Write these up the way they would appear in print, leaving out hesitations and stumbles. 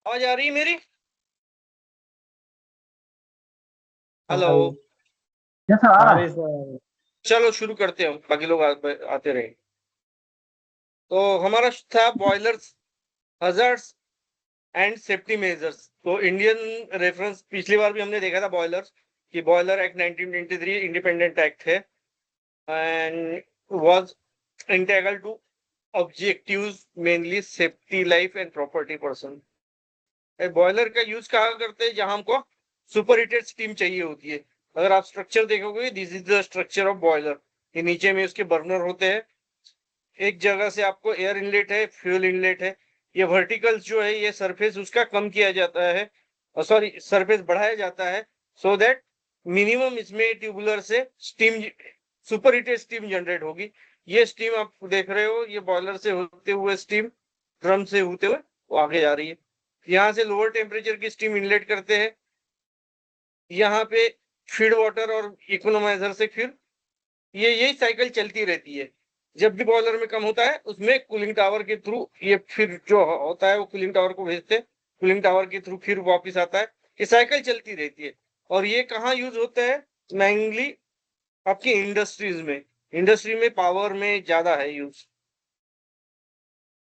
आवाज आ रही है मेरी? हाँ हेलो। भाई। कैसा आ हाँ रहा? भाई सर। चलो शुरू करते हैं, बाकी लोग आते रहे। तो हमारा था boilers, hazards and safety measures. तो इंडियन रेफरेंस पिछली बार भी हमने देखा था बॉयलर्स कि बॉयलर एक्ट 1923 इंडिपेंडेंट एक्ट है and was integral to objectives mainly safety, life and property person. Boiler का यूज कहाँ करते हैं? जहां हमको सुपर हीटेड स्टीम चाहिए होती है। अगर आप स्ट्रक्चर देखोगे, this is the structure of boiler. ये नीचे में उसके बर्नर होते हैं, एक जगह से आपको एयर इनलेट है, फ्यूल इनलेट है। ये वर्टिकल जो है, ये सरफेस उसका कम किया जाता है, सॉरी सरफेस बढ़ाया जाता है, सो दैट मिनिमम इसमें ट्यूबुलर से steam, super heated steam generate होगी। ये स्टीम आप देख रहे हो, ये बॉयलर से होते हुए स्टीम ड्रम से होते हुए वो आगे जा रही है। यहाँ से लोअर टेम्परेचर की स्टीम इनलेट करते हैं, यहाँ पे फीड वाटर और इकोनोमाइजर से फिर ये यही साइकिल चलती रहती है। जब भी बॉयलर में कम होता है, उसमें कूलिंग टावर के थ्रू ये फिर जो होता है वो कूलिंग टावर को भेजते हैं, कूलिंग टावर के थ्रू फिर वापस आता है। ये साइकिल चलती रहती है। और ये कहाँ यूज होता है? मेनली आपकी इंडस्ट्रीज में, इंडस्ट्री में पावर में ज्यादा है यूज।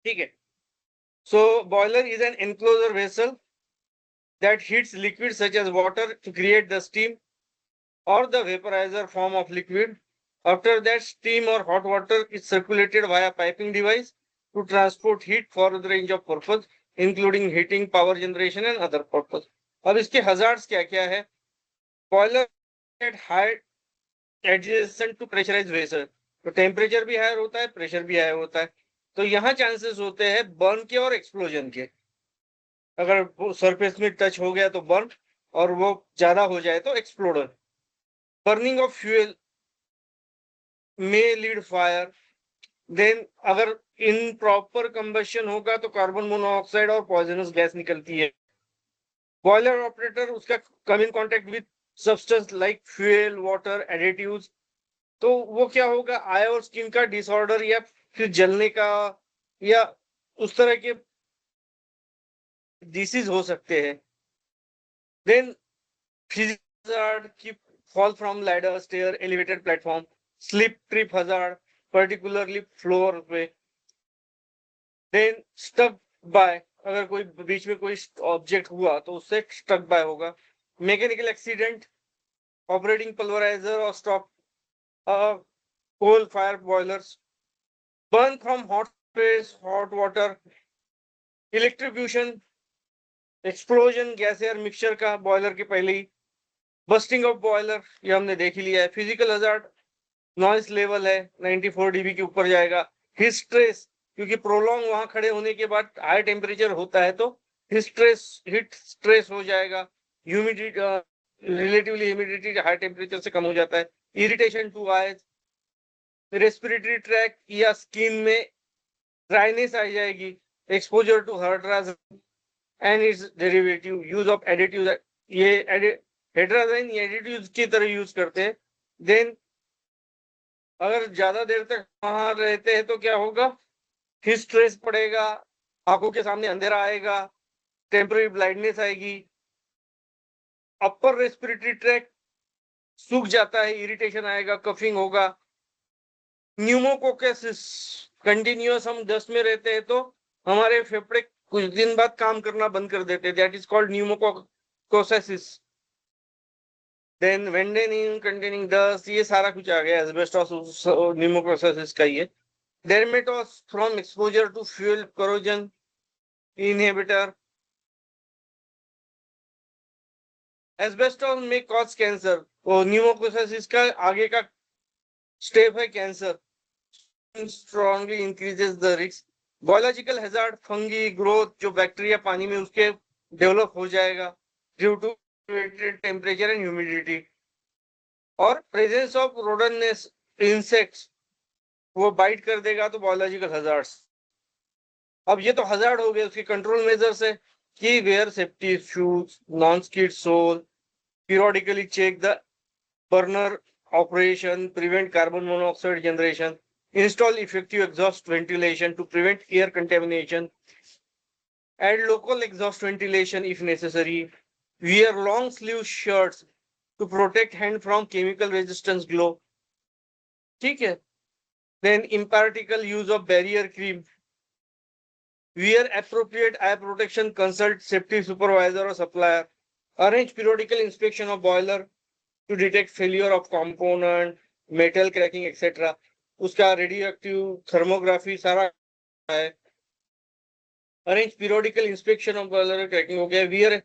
ठीक है। So boiler is an enclosure vessel that heats liquid such as water to create the steam or the vaporizer form of liquid. After that, steam or hot water is circulated via piping device to transport heat for the range of purpose, including heating, power generation and other purpose. अब इसके hazards क्या क्या है? Boiler at high adjacent to pressurized vessel, तो temperature भी higher होता है, pressure भी हायर होता है। तो यहाँ चांसेस होते हैं बर्न के और एक्सप्लोजन के। अगर वो सरफेस में टच हो गया तो बर्न, और वो ज्यादा हो जाए तो एक्सप्लोडर। बर्निंग ऑफ फ्यूल में लीड फायर। देन अगर इन प्रॉपर कंबशन होगा तो कार्बन मोनोऑक्साइड और पॉइजनस गैस निकलती है। बॉयलर ऑपरेटर उसका come in contact with substance like fuel, water, additives, तो वो क्या होगा? आई और स्किन का डिसऑर्डर या फिर जलने का या उस तरह के डिसीज हो सकते हैं। देन फिजिकल hazard की fall from ladder, stair, elevated platform, slip, trip hazard, particularly floor पे। देन स्टक बाय, अगर कोई बीच में कोई ऑब्जेक्ट हुआ तो उससे स्टक बाय होगा। मैकेनिकल एक्सीडेंट, ऑपरेटिंग पल्वराइजर और stop coal fire boilers, burn from hot space, hot water, electrocution, explosion gas air mixture का बॉयलर के पहले ही, बस्टिंग ऑफ बॉयलर ये हमने देख ही लिया है। फिजिकल हजार्ड, नॉइस लेवल है 94 डीबी के ऊपर जाएगा। हिट स्ट्रेस, क्योंकि प्रोलॉन्ग वहां खड़े होने के बाद हाई टेम्परेचर होता है तो हिट स्ट्रेस हो जाएगा। Humidity, relatively humidity high temperature से कम हो जाता है। Irritation to eyes, respiratory tract या स्किन में ड्राइनेस आ जाएगी। Exposure to hydrazine and its derivative, use of additive, ये हाइड्राजन एडिटिव की तरह यूज करते हैं। देन अगर ज्यादा देर तक वहां रहते हैं तो क्या होगा? फिर स्ट्रेस पड़ेगा, आंखों के सामने अंधेरा आएगा, टेम्पररी ब्लाइंडनेस आएगी, अपर रेस्पिरेटरी ट्रैक सूख जाता है, इरिटेशन आएगा, कफिंग होगा। न्यूमोकोकेसिस, कंटिन्यूअस हम डस्ट में रहते हैं तो हमारे फेफड़े कुछ दिन बाद काम करना बंद कर देते हैं, that is called pneumoconiosis. Then वेंडेनिंग कंटेनिंग डस्ट, ये सारा कुछ आ गया एस्बेस्टोस न्यूमोकोसिस का ही है। Dermatos from exposure to fuel corrosion inhibitor. Asbestos may cause cancer, और न्यूमोकोसिस का आगे का स्टेप है cancer. Strongly increases the risk. Biological hazard, fungi growth, जो बैक्टीरिया पानी में उसके डेवलप हो जाएगा due to temperature and humidity. और प्रेजेंस ऑफ रोडनेस इंसेक्ट्स, वो बाइट कर देगा तो बायोलॉजिकल हजार्ड्स। अब ये तो हजार्ड हो गए, उसके कंट्रोल मेजर्स है कि wear safety shoes, non skid sole, periodically check the burner operation, prevent carbon monoxide generation, install effective exhaust ventilation to prevent air contamination, add local exhaust ventilation if necessary, wear long sleeve shirts to protect hand from chemical resistance glow. ठीक है? Then impractical use of barrier cream, wear appropriate eye protection, consult safety supervisor or supplier, arrange periodical inspection of boiler to detect failure of component, metal cracking, etc. उसका radioactive thermography सारा है। Arrange periodical inspection of boiler cracking हो गया।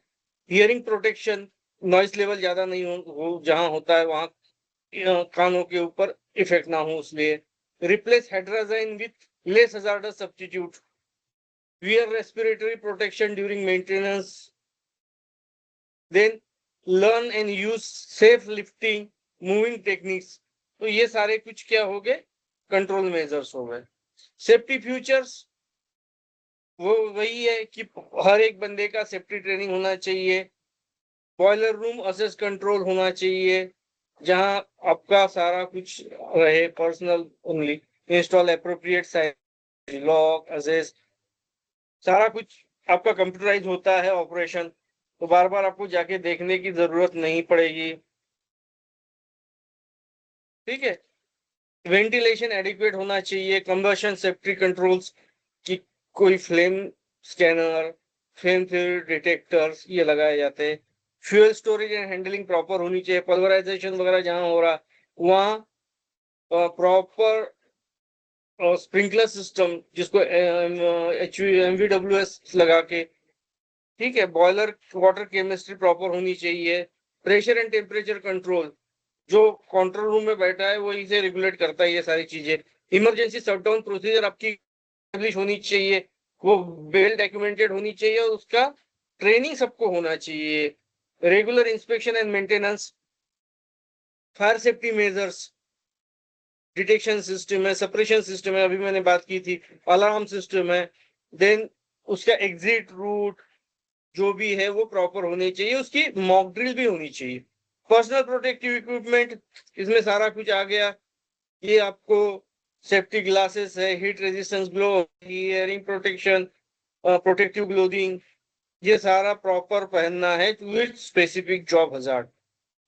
Hearing protection, noise level ज्यादा नहीं हो जहां होता है वहां कानों के ऊपर इफेक्ट ना हो, इसलिए replace hydrogen with less hazardous substitute, wear respiratory protection during maintenance, then learn and use safe lifting moving techniques. तो ये सारे कुछ क्या हो गए, कंट्रोल मेजर्स हो गए। सेफ्टी फ्यूचर्स वो वही है कि हर एक बंदे का सेफ्टी ट्रेनिंग होना चाहिए, बॉयलर रूम असेस कंट्रोल होना चाहिए जहां आपका सारा कुछ रहे personal only, install appropriate size lock assess, सारा कुछ आपका कंप्यूटराइज होता है ऑपरेशन, तो बार बार आपको जाके देखने की जरूरत नहीं पड़ेगी। ठीक है? वेंटिलेशन एडिक्वेट होना चाहिए, कंबशन सेफ्टी कंट्रोल्स की कोई फ्लेम स्कैनर, फ्लेम डिटेक्टर्स ये लगाए जाते हैं। Fuel storage and handling proper होनी चाहिए, पल्वराइजेशन वगैरह जहां हो रहा वहां प्रॉपर स्प्रिंकलर सिस्टम जिसको एमवीडब्ल्यूएस लगा के, ठीक है, बॉयलर वाटर केमिस्ट्री प्रॉपर होनी चाहिए, प्रेशर एंड टेम्परेचर कंट्रोल जो कंट्रोल रूम में बैठा है वही से रेगुलेट करता है ये सारी चीजें। इमरजेंसी शटडाउन प्रोसीजर आपकी एस्टेब्लिश होनी चाहिए, वो वेल डॉक्यूमेंटेड होनी चाहिए और उसका ट्रेनिंग सबको होना चाहिए। Regular inspection and maintenance, fire safety measures, detection system है, सेपरेशन सिस्टम है, अभी मैंने बात की थी, अलार्म सिस्टम है, देन उसका एग्जिट रूट जो भी है वो प्रॉपर होनी चाहिए, उसकी मॉक ड्रिल भी होनी चाहिए। पर्सनल प्रोटेक्टिव इक्विपमेंट, इसमें सारा कुछ आ गया। ये आपको सेफ्टी ग्लासेस है, heat resistance glow, hearing protection, protective clothing, ये सारा प्रॉपर पहनना है with specific job hazard.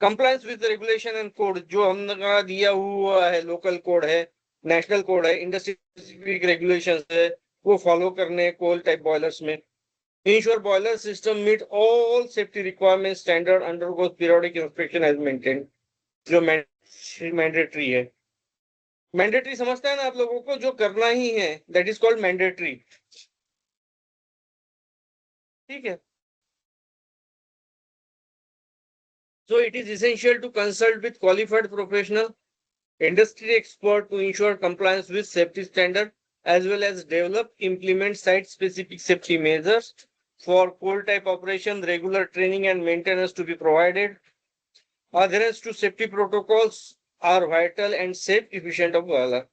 Compliance with regulation and code जो हमने दिया हुआ है, लोकल कोड है, नेशनल कोड है, इंडस्ट्री स्पेसिफिक रेगुलेशंस है, वो फॉलो करने कोल टाइप बॉयलर्स में। Ensure boiler system meet all safety requirements, standard undergoes periodic inspection as maintained, जो मैंडेटरी है। मैंडेटरी समझता है ना आप लोगों को, जो करना ही है, दैट इज कॉल्ड मैंडेटरी। ठीक है? So it is essential to consult with qualified professional, industry expert to ensure compliance with safety standard as well as develop, implement site specific safety measures for coal type operation, regular training and maintenance to be provided. Adherence to safety protocols are vital and safe efficient of boiler.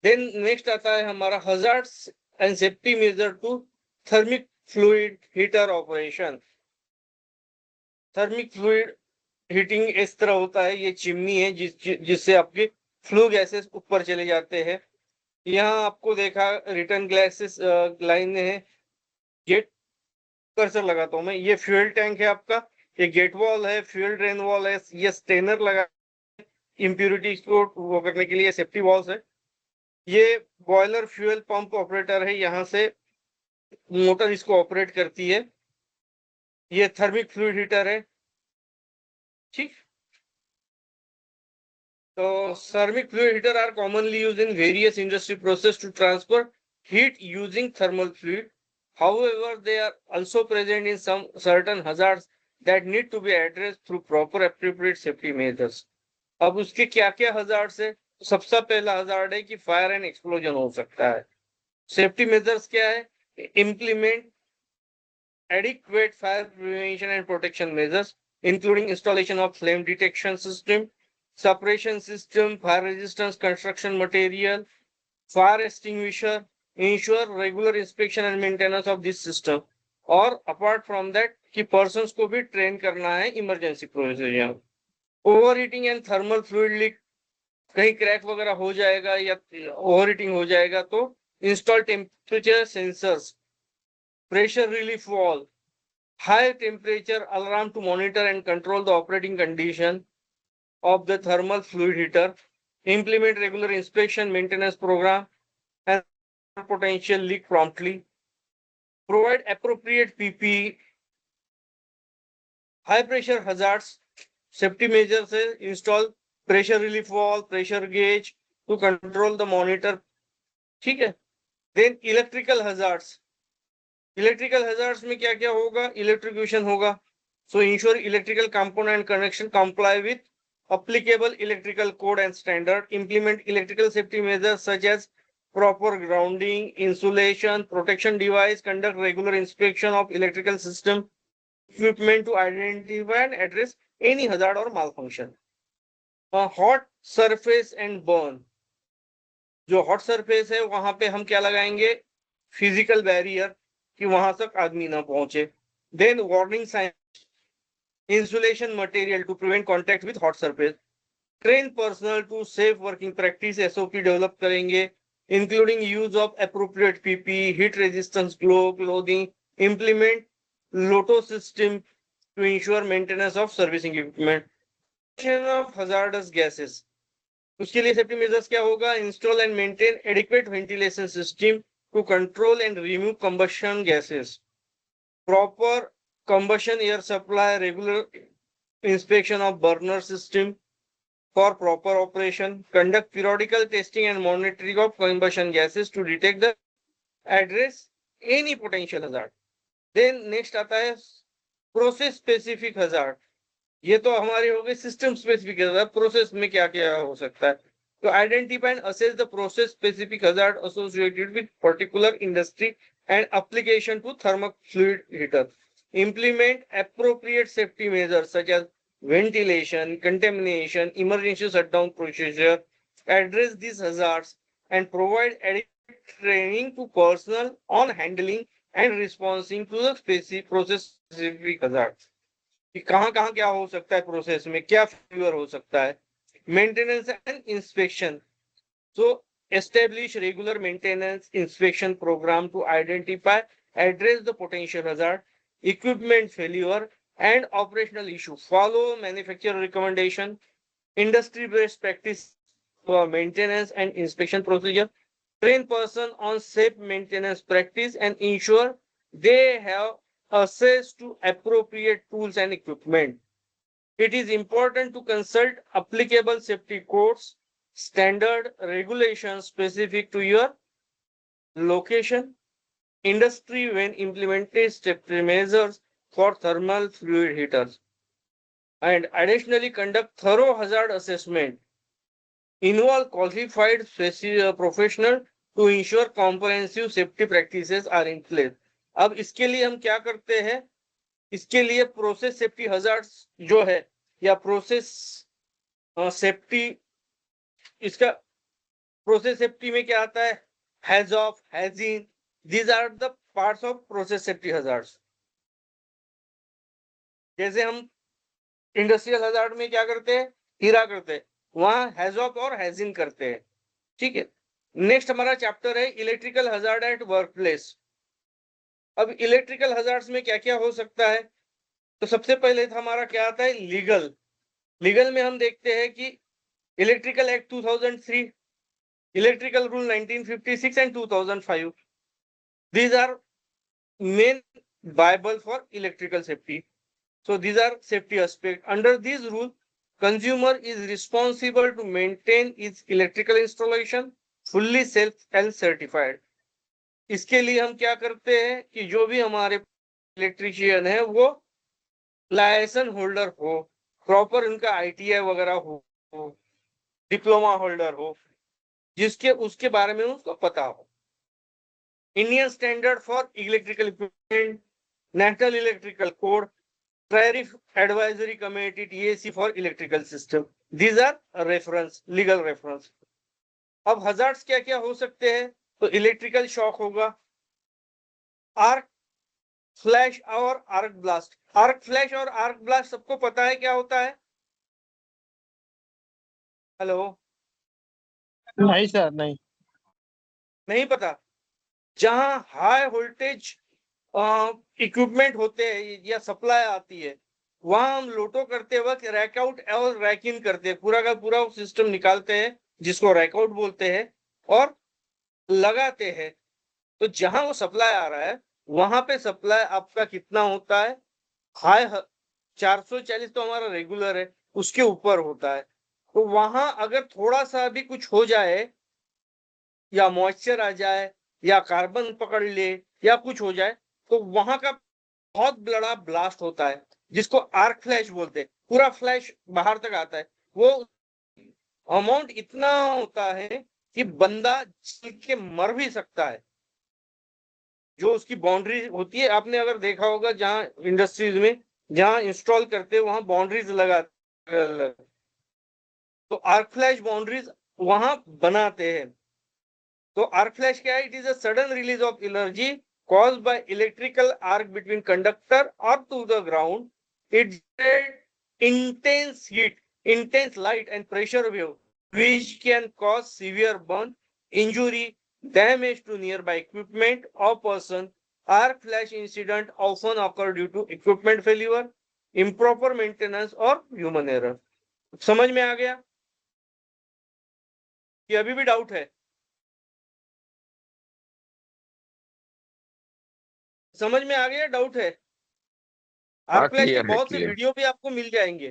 Then next आता है हमारा hazards and safety measure to thermic fluid heater operation. Thermic fluid heating इस तरह होता है, ये chimney है जिससे आपके फ्लू गैसेस ऊपर चले जाते हैं। यहाँ आपको देखा रिटर्न ग्लासेस लाइन है, गेट कर्सर लगाता हूं मैं, ये फ्यूल टैंक है आपका, ये गेट वॉल है, फ्यूल ड्रेन वॉल है, ये स्टेनर लगा इम्प्यूरिटीज को वो करने के लिए सेफ्टी वॉल्स है। ये बॉयलर फ्यूल पंप ऑपरेटर है, यहाँ से मोटर इसको ऑपरेट करती है। ये थर्मिक फ्लूइड हीटर है। ठीक, तो thermic fluid heater are commonly used in various industry process to transfer heat using thermal fluid. However, they are also present in some certain hazards that need to be addressed through proper appropriate safety measures. अब उसके क्या क्या hazards है? सबसे पहला hazard है कि fire and explosion हो सकता है। सेफ्टी मेजर्स क्या है? Implement adequate fire prevention and protection measures, including installation of flame detection system, suppression system, fire resistance construction material, fire extinguisher, ensure regular inspection and maintenance of this system. और apart from that कि persons को भी train करना है emergency procedure. Overheating and thermal fluid leak, कहीं crack वगैरह हो जाएगा या ओवरहीटिंग हो जाएगा तो install temperature sensors, pressure relief valve, high temperature alarm to monitor and control the operating condition of the thermal fluid heater, implement regular inspection maintenance program and potential leak promptly, provide appropriate PPE, high pressure hazards, safety measures, install pressure relief valve, pressure gauge to control the monitor. ठीक है. Then electrical hazards. Electrical hazards में क्या क्या होगा? Electrocution होगा. सो ensure electrical component connection comply with applicable electrical code and standard, implement electrical safety measures such as proper grounding, insulation, protection device, conduct regular inspection of electrical system equipment to identify and address any hazard or malfunction. Hot surface and burn. जो hot surface है वहां पे हम क्या लगाएंगे? Physical barrier कि वहां तक आदमी ना पहुंचे. Then warning sign, insulation material to prevent contact with hot surface. Train personnel to safe working practice SOP develop करेंगे, including use of appropriate PPE, heat resistance clothing, implement LOTO system to ensure maintenance of servicing equipment. Of hazardous gases. उसके लिए safety measures क्या होगा? Install and maintain adequate ventilation system to control and remove combustion gases. Proper combustion air supply, regular inspection of burner system for proper operation, conduct periodical testing and monitoring of combustion gases to detect the address any potential hazard. Then next आता है process specific hazard. ये तो हमारे हो गए system specific hazard. Process में क्या क्या हो सकता है? To identify and assess the process specific hazard associated with particular industry and application to thermal fluid heater. Implement appropriate safety measures such as ventilation, contamination, emergency shutdown procedure, address these hazards and provide adequate training to personnel on handling and responding to the process specific hazards. कि कहाँ क्या हो सकता है process में, क्या failure हो सकता है. Maintenance and inspection. So establish regular maintenance inspection program to identify, address the potential hazard, equipment failure and operational issue. Follow manufacturer recommendation, industry best practice for maintenance and inspection procedure. Train person on safe maintenance practice and ensure they have access to appropriate tools and equipment. It is important to consult applicable safety codes, standard regulations specific to your location, industry when implementing safety measures for thermal fluid heaters. And additionally conduct thorough hazard assessment. Involve qualified professional to ensure comprehensive safety practices are in place. अब इसके लिए हम क्या करते हैं? इसके लिए process safety hazards जो है या प्रोसेस सेफ्टी, इसका प्रोसेस सेफ्टी में क्या आता है? हैज ऑफ, हैजिन, these are the parts of process safety hazards. जैसे हम इंडस्ट्रियल हजार्ड में क्या करते हैं? हीरा करते हैं, वहां हैज ऑफ और हैजिन करते हैं. ठीक है. नेक्स्ट हमारा चैप्टर है electrical hazard at work place. अब इलेक्ट्रिकल हजार्ड्स में क्या क्या हो सकता है? तो सबसे पहले हमारा क्या आता है? लीगल में हम देखते हैं कि electrical act 2003, electrical rule 1956 and 2005. These are main bible for electrical safety. So these are safety aspects. Under these rules, consumer is responsible to maintain its electrical installation fully self-certified. इसके लिए हम क्या करते हैं कि जो भी हमारे इलेक्ट्रीशियन है वो लाइसेंस होल्डर हो, प्रॉपर उनका ITI वगैरह हो, डिप्लोमा होल्डर हो, जिसके उसके बारे में उसको पता हो. Indian standard for electrical equipment national electrical code, tariff advisory committee TAC for electrical system, these are reference, legal reference. अब हजार्ड्स क्या क्या हो सकते हैं? तो इलेक्ट्रिकल शॉक होगा, आर्क फ्लैश और आर्क ब्लास्ट। आर्क फ्लैश और आर्क ब्लास्ट सबको पता है क्या होता है? हेलो, नहीं सर, नहीं। नहीं पता? जहां हाई वोल्टेज इक्विपमेंट होते हैं या सप्लाई आती है, वहां हम लोटो करते वक्त रैक आउट और रैक इन करते हैं, पूरा का पूरा सिस्टम निकालते हैं जिसको रैक आउट बोलते हैं और लगाते हैं। तो जहां वो सप्लाई आ रहा है वहां पे सप्लाई आपका कितना होता है? हाई 440 तो हमारा रेगुलर है, उसके ऊपर होता है। तो वहां अगर थोड़ा सा भी कुछ हो जाए या मॉइस्चर आ जाए या कार्बन पकड़ ले या कुछ हो जाए, तो वहां का बहुत बड़ा ब्लास्ट होता है जिसको आर्क फ्लैश बोलते हैं। पूरा फ्लैश बाहर तक आता है। वो अमाउंट इतना होता है कि बंदा जल के मर भी सकता है। जो उसकी बाउंड्री होती है, आपने अगर देखा होगा जहां इंडस्ट्रीज में जहां इंस्टॉल करते हैं वहां बाउंड्रीज लगा, तो आर्क फ्लैश बाउंड्रीज वहां बनाते हैं। तो आर्क फ्लैश क्या है? It is a sudden release of energy caused by electrical arc between conductor or to the ground. It generates intense heat, intense light and pressure wave, which can cause severe burn, injury, damage to nearby equipment or person. Arc flash incident often occur due to equipment failure, improper maintenance or human error. समझ में आ गया कि अभी भी doubt है? समझ में आ गया? डाउट है? हाँ, आर्क फ्लैश के क्लियर है, बहुत से क्लियर वीडियो भी आपको मिल जाएंगे।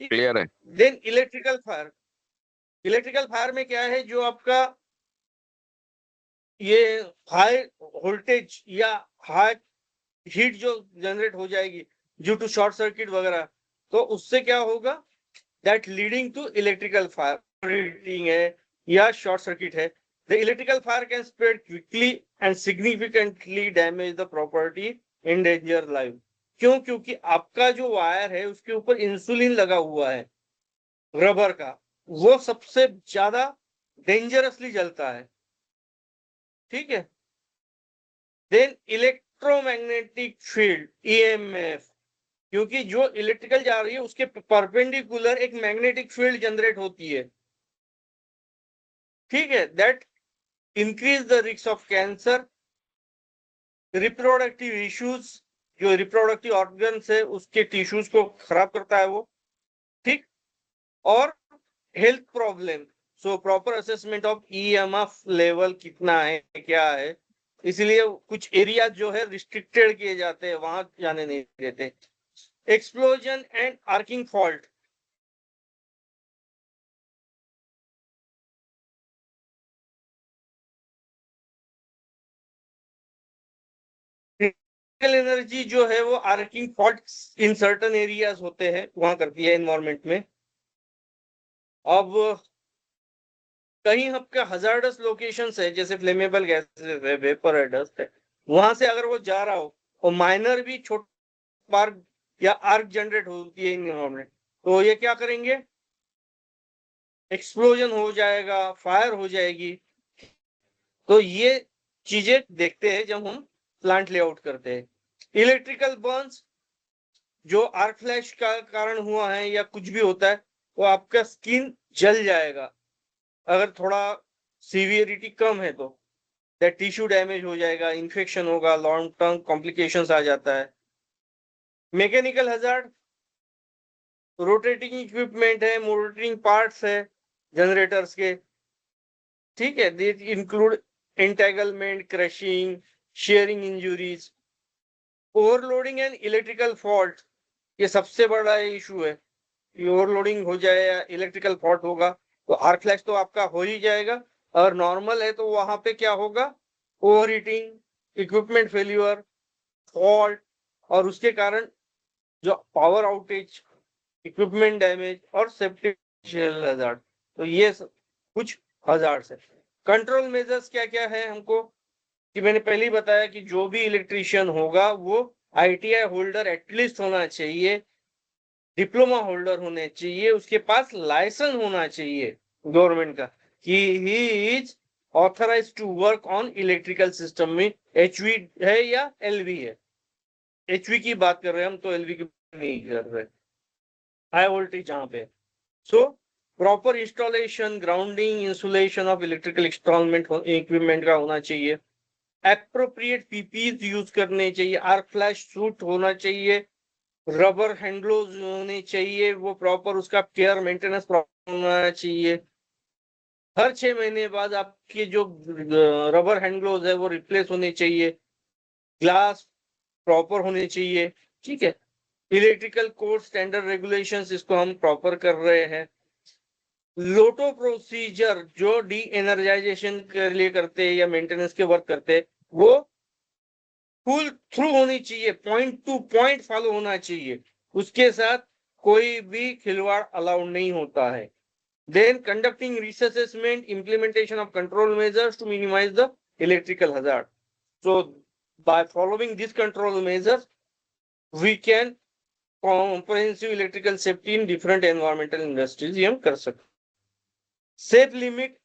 क्लियर है। Then electrical fire. Electrical fire में क्या है? जो आपका ये हाई वोल्टेज या हाई हीट जो जनरेट हो जाएगी ड्यू टू शॉर्ट सर्किट वगैरह, तो उससे क्या होगा? That leading to electrical fire heating है या शॉर्ट सर्किट है। The electrical fire can spread quickly and significantly damage the property, endanger life. क्यों? क्योंकि आपका जो वायर है उसके ऊपर इंसुलिन लगा हुआ है रबर का, वो सबसे ज्यादा डेंजरसली जलता है। ठीक है। देन इलेक्ट्रोमैग्नेटिक फील्ड EMF, क्योंकि जो इलेक्ट्रिकल जा रही है उसके परपेंडिकुलर एक मैग्नेटिक फील्ड जनरेट होती है। ठीक है। That increase the risk of cancer, reproductive issues, जो रिप्रोडक्टिव ऑर्गन्स है उसके टिश्यूज को खराब करता है वो। ठीक। और health problem. So proper assessment of EMF level कितना है क्या है, इसलिए कुछ एरिया जो है रिस्ट्रिक्टेड किए जाते हैं, वहां जाने नहीं देते। Explosion and arcing fault. Energy जो है वो arcing fault in certain areas होते हैं वहां करती है एनवायरमेंट में। अब कहीं आपका हजार्डस लोकेशंस है जैसे फ्लेमेबल गैसेस है, वेपर है, डस्ट है, वहां से अगर वो जा रहा हो और माइनर भी छोटा स्पार्क या आर्क जनरेट होती है इन्वायरमेंट, तो ये क्या करेंगे? एक्सप्लोजन हो जाएगा, फायर हो जाएगी। तो ये चीजें देखते हैं जब हम प्लांट लेआउट करते हैं। इलेक्ट्रिकल बर्न्स जो आर्क फ्लैश का कारण हुआ है या कुछ भी होता है, वो आपका स्किन जल जाएगा। अगर थोड़ा सीवियरिटी कम है तो दैट टिश्यू डैमेज हो जाएगा, इन्फेक्शन होगा, लॉन्ग टर्म कॉम्प्लिकेशंस आ जाता है। मैकेनिकल हजार्ड, रोटेटिंग इक्विपमेंट है, मोटरिंग पार्ट्स है जनरेटर्स के। ठीक है। They include entanglement, crushing, shearing injuries, overloading and electrical fault. ये सबसे बड़ा इशू है। ओवरलोडिंग हो जाए या इलेक्ट्रिकल फॉल्ट होगा तो आर्क फ्लैश तो आपका हो ही जाएगा। अगर नॉर्मल है तो वहां पे क्या होगा? Over heating, equipment failure, fault, और उसके कारण जो पावर आउटेज, इक्विपमेंट डैमेज और सेफ्टी हजार्ड। तो ये कुछ हजार्ड है। कंट्रोल मेजर्स क्या क्या है हमको? कि मैंने पहले ही बताया कि जो भी इलेक्ट्रीशियन होगा वो ITI होल्डर एटलीस्ट होना चाहिए, डिप्लोमा होल्डर होने चाहिए, उसके पास लाइसेंस होना चाहिए गवर्नमेंट का कि he is authorise to work on electrical system में। HV है या LV है, HV की बात कर रहे हैं हम, तो LV की नहीं कर रहे, हाई वोल्टेज जहां पे। So proper installation, grounding, insulation of electrical installment equipment का होना चाहिए, एप्रोप्रिएट PPEs यूज करने चाहिए, आर्क फ्लैश सूट होना चाहिए, रबर हैंड ग्लोव्स होने चाहिए, वो प्रॉपर उसका केयर मेंटेनेंस प्रॉपर होना चाहिए। हर 6 महीने बाद आपके जो रबर हैंड ग्लोव्स है वो रिप्लेस होने चाहिए, ग्लास प्रॉपर होने चाहिए, ठीक है। इलेक्ट्रिकल कोड स्टैंडर्ड रेगुलेशंस, इसको हम प्रॉपर कर रहे हैं। लोटो प्रोसीजर जो डी एनर्जाइजेशन के लिए करते हैं या मेंटेनेंस के वर्क करते हैं, वो फुल थ्रू होनी चाहिए, पॉइंट टू पॉइंट फॉलो होना चाहिए, उसके साथ कोई भी खिलवाड़ अलाउड नहीं होता है। Then conducting risk assessment, implementation of control measures to minimise the electrical hazard. So by following this control measures we can comprehensive electrical safety in different environmental industries, ये हम कर सकते। Safe limit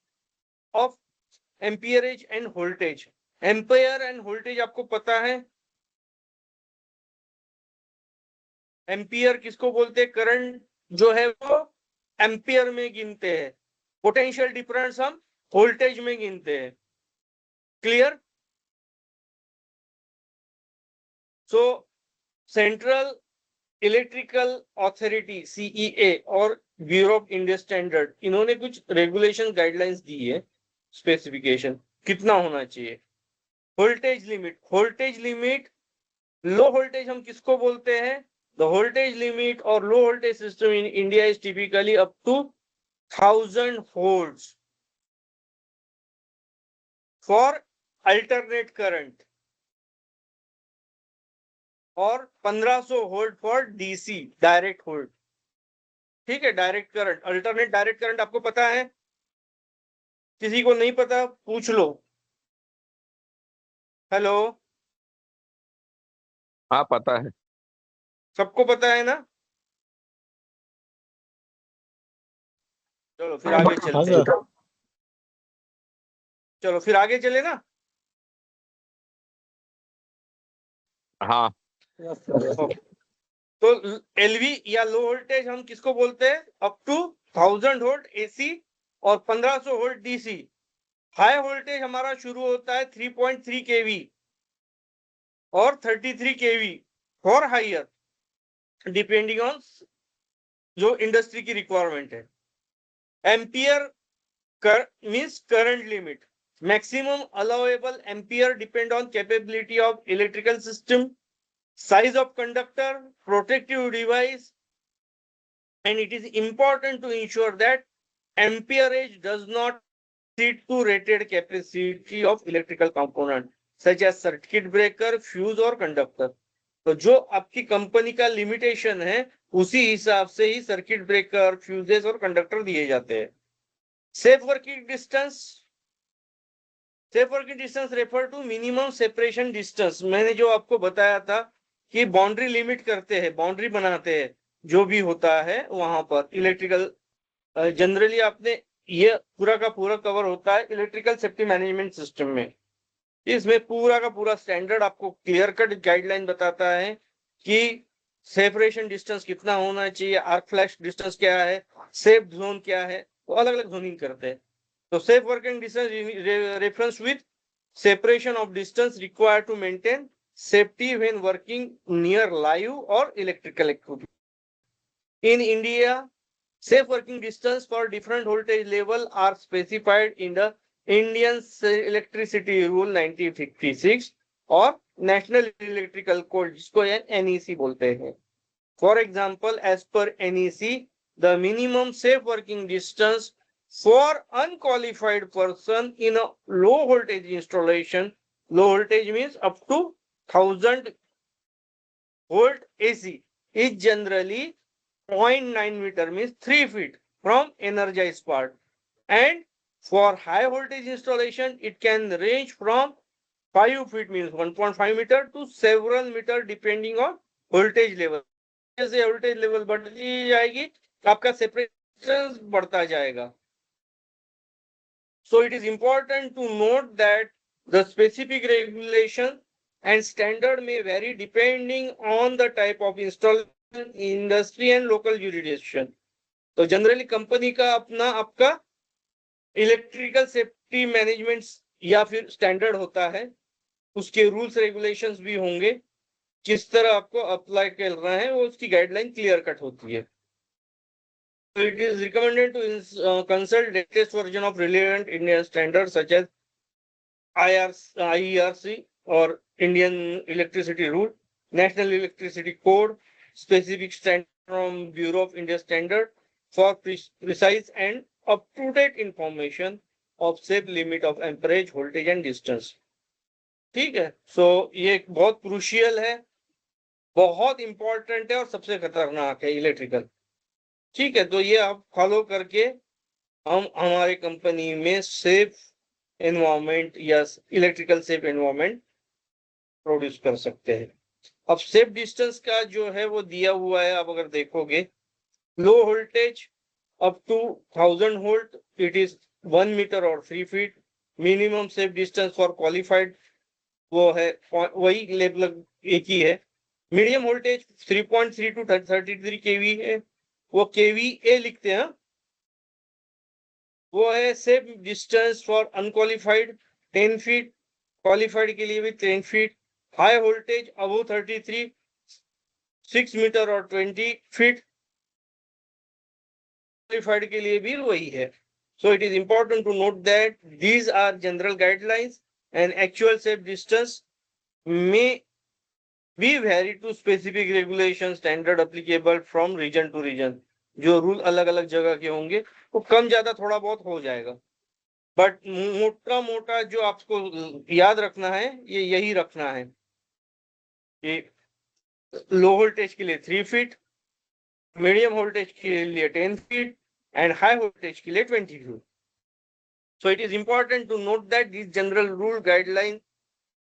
of amperage and voltage. Ampere and voltage आपको पता है, ampere किसको बोलते हैं? करंट जो है वो एम्पियर में गिनते हैं, पोटेंशियल डिफरेंस हम वोल्टेज में गिनते हैं। क्लियर? सो सेंट्रल इलेक्ट्रिकल अथॉरिटी CEA और ब्यूरो ऑफ इंडियन स्टैंडर्ड, इन्होंने कुछ रेगुलेशन गाइडलाइंस दी है, स्पेसिफिकेशन कितना होना चाहिए। Voltage limit, voltage limit, low voltage हम किसको बोलते हैं? द वोल्टेज लिमिट और low voltage system in India is typically up to 1000 volts for alternate current और 1500 volt for DC direct volt, ठीक है। Direct current, alternate direct current आपको पता है? किसी को नहीं पता पूछ लो। हेलो, हाँ पता है। सबको पता है ना? चलो फिर हाँ आगे हाँ चलते सर। हैं, चलो फिर आगे चले ना। हाँ तो LV या लो वोल्टेज हम किसको बोलते हैं? अप टू 1000 वोल्ट AC और 1500 वोल्ट DC। हाई वोल्टेज हमारा शुरू होता है 3.3 kV और 33 kV for higher, depending on जो इंडस्ट्री की रिक्वायरमेंट है। Ampere means current limit, maximum allowable ampere depend on capability of electrical system, size of conductor, protective device, and it is important to ensure that amperage does not exceed to rated capacity of electrical component such as circuit breaker, fuse और conductor। तो जो आपकी company का limitation है उसी हिसाब से ही सर्किट ब्रेकर, फ्यूजेस और कंडक्टर दिए जाते हैं। Safe working distance, safe working distance refer to minimum separation distance. मैंने जो आपको बताया था कि बाउंड्री लिमिट करते हैं, बाउंड्री बनाते हैं, जो भी होता है वहां पर इलेक्ट्रिकल, जनरली आपने ये पूरा का पूरा कवर होता है इलेक्ट्रिकल सेफ्टी मैनेजमेंट सिस्टम में। इसमें पूरा का पूरा स्टैंडर्ड आपको क्लियर कट गाइडलाइन बताता है कि सेपरेशन डिस्टेंस कितना होना चाहिए, आर्क फ्लैश डिस्टेंस क्या है, सेफ जोन क्या है, वो अलग अलग जोनिंग करते हैं। तो safe working distance reference with separation of distance required to maintain safety when working near live or electrical equipment. In India, safe working distance for different voltage level are specified in the Indian Electricity Rule 1956 और National Electrical Code, जिसको NEC बोलते हैं। For example, as per NEC, the minimum safe working distance for unqualified person in a low voltage installation, low voltage means up to 1000 volt AC, is generally 0.9 meter, means 3 feet from energized part, and for high voltage installation it can range from 5 feet means 1.5 meter to several meter depending on voltage level. जैसे voltage level बढ़ती जाएगी आपका separation बढ़ता जाएगा. So it is important to note that the specific regulation and standard may vary depending on the type of installation, industry and local jurisdiction. तो generally company का अपना आपका इलेक्ट्रिकल सेफ्टी मैनेजमेंट या फिर स्टैंडर्ड होता है, उसके रूल्स रेगुलेशंस भी होंगे, किस तरह आपको अप्लाई करना है वो उसकी गाइडलाइन क्लियर कट होती है. So it is recommended to consult latest version of relevant Indian standards such as IERC or Indian Electricity Rule, National Electricity Code, specific standard from Bureau of Indian Standard for precise and up-to-date information of safe limit of amperage, voltage and distance. ठीक है. सो ये बहुत crucial है, बहुत important है और सबसे खतरनाक है इलेक्ट्रिकल. ठीक है. तो ये आप फॉलो करके हम हमारे कंपनी में सेफ एनवायरमेंट या इलेक्ट्रिकल सेफ एनवायरमेंट प्रोड्यूस कर सकते हैं. अब सेफ डिस्टेंस का जो है वो दिया हुआ है. आप अगर देखोगे low voltage up to 1000 volt it is 1 metre और 3 feet. Minimum safe distance for qualified वो है वही लगभग एक ही है. मीडियम वोल्टेज 3.3 टू 33 केवी है, वो केवीए लिखते हैं. वो है safe distance for unqualified 10 feet, qualified के लिए भी 10 feet. High voltage above 33 6 metre और 20 फीट, क्वालिफाइड के लिए भी वही है. So it is important to note that these are general guidelines and actual safe distance में भी vary to specific regulation standard applicable from region to region. जो rule अलग अलग जगह के होंगे वो कम ज्यादा थोड़ा बहुत हो जाएगा, बट मोटा मोटा जो आपको याद रखना है ये यही रखना है कि लो वोल्टेज के लिए 3 फीट, मीडियम वोल्टेज के लिए 10 फीट एंड हाई वोल्टेज के लिए 20 feet. So it is important to note that this general rule guideline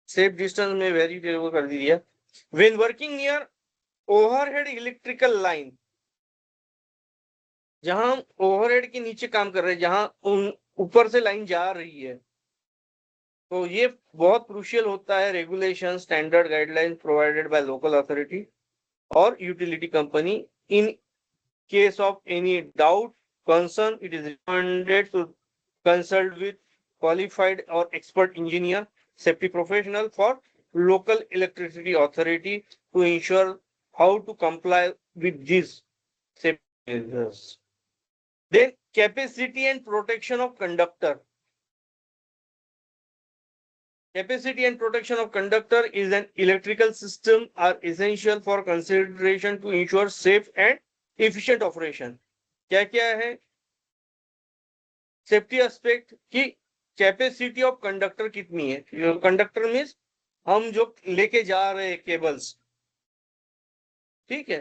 safe distance में वेरी कर दिया. When working near overhead electrical line, जहां हम ओवरहेड के नीचे काम कर रहे हैं, जहां ऊपर से लाइन जा रही है, तो ये बहुत क्रूशियल होता है. Regulation standard guideline provided by local authority और utility company. In case of any doubt concern it is recommended to consult with qualified और expert engineer safety professional for local electricity authority to ensure how to comply with these safety measures. Then capacity and protection of conductor. Capacity and protection of conductor is an electrical system are essential for consideration to ensure safe and efficient operation. क्या क्या है safety aspect की? Capacity of conductor कितनी है. Conductor means हम जो लेके जा रहे हैं केबल्स, ठीक है.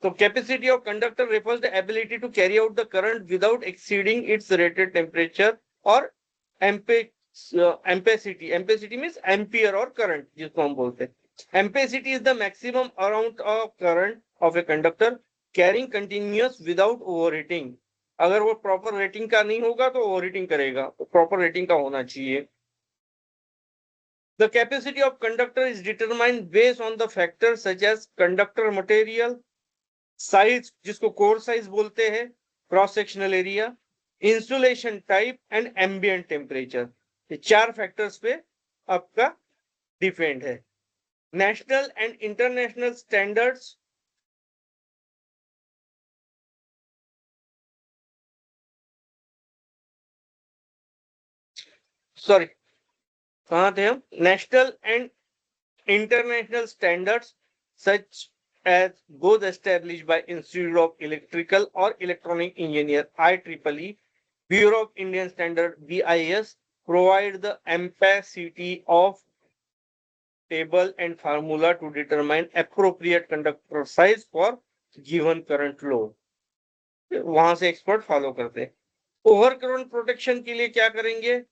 तो capacity of conductor refers the ability to carry out the current without exceeding its rated temperature और ampacity. Ampacity means ampere और current जिसको हम बोलते हैं. Ampacity is the maximum amount of current of a conductor carrying continuous without overheating. अगर वो proper rating का नहीं होगा तो ओवरहीटिंग करेगा, तो प्रॉपर रेटिंग का होना चाहिए. The capacity of conductor is determined based on the factors such as conductor material, size जिसको core size बोलते हैं, cross sectional area, insulation type and ambient temperature. ये 4 factors पे आपका डिपेंड है. National and international standards कहाँ थे हम? National and international standards such as both established by Institute of Electrical or Electronic Engineer IEEE, Bureau of Indian Standard BIS, provide the ampacity of table and formula to determine appropriate conductor size for given current load. वहां से expert follow करते हैं. Over current protection के लिए क्या करेंगे?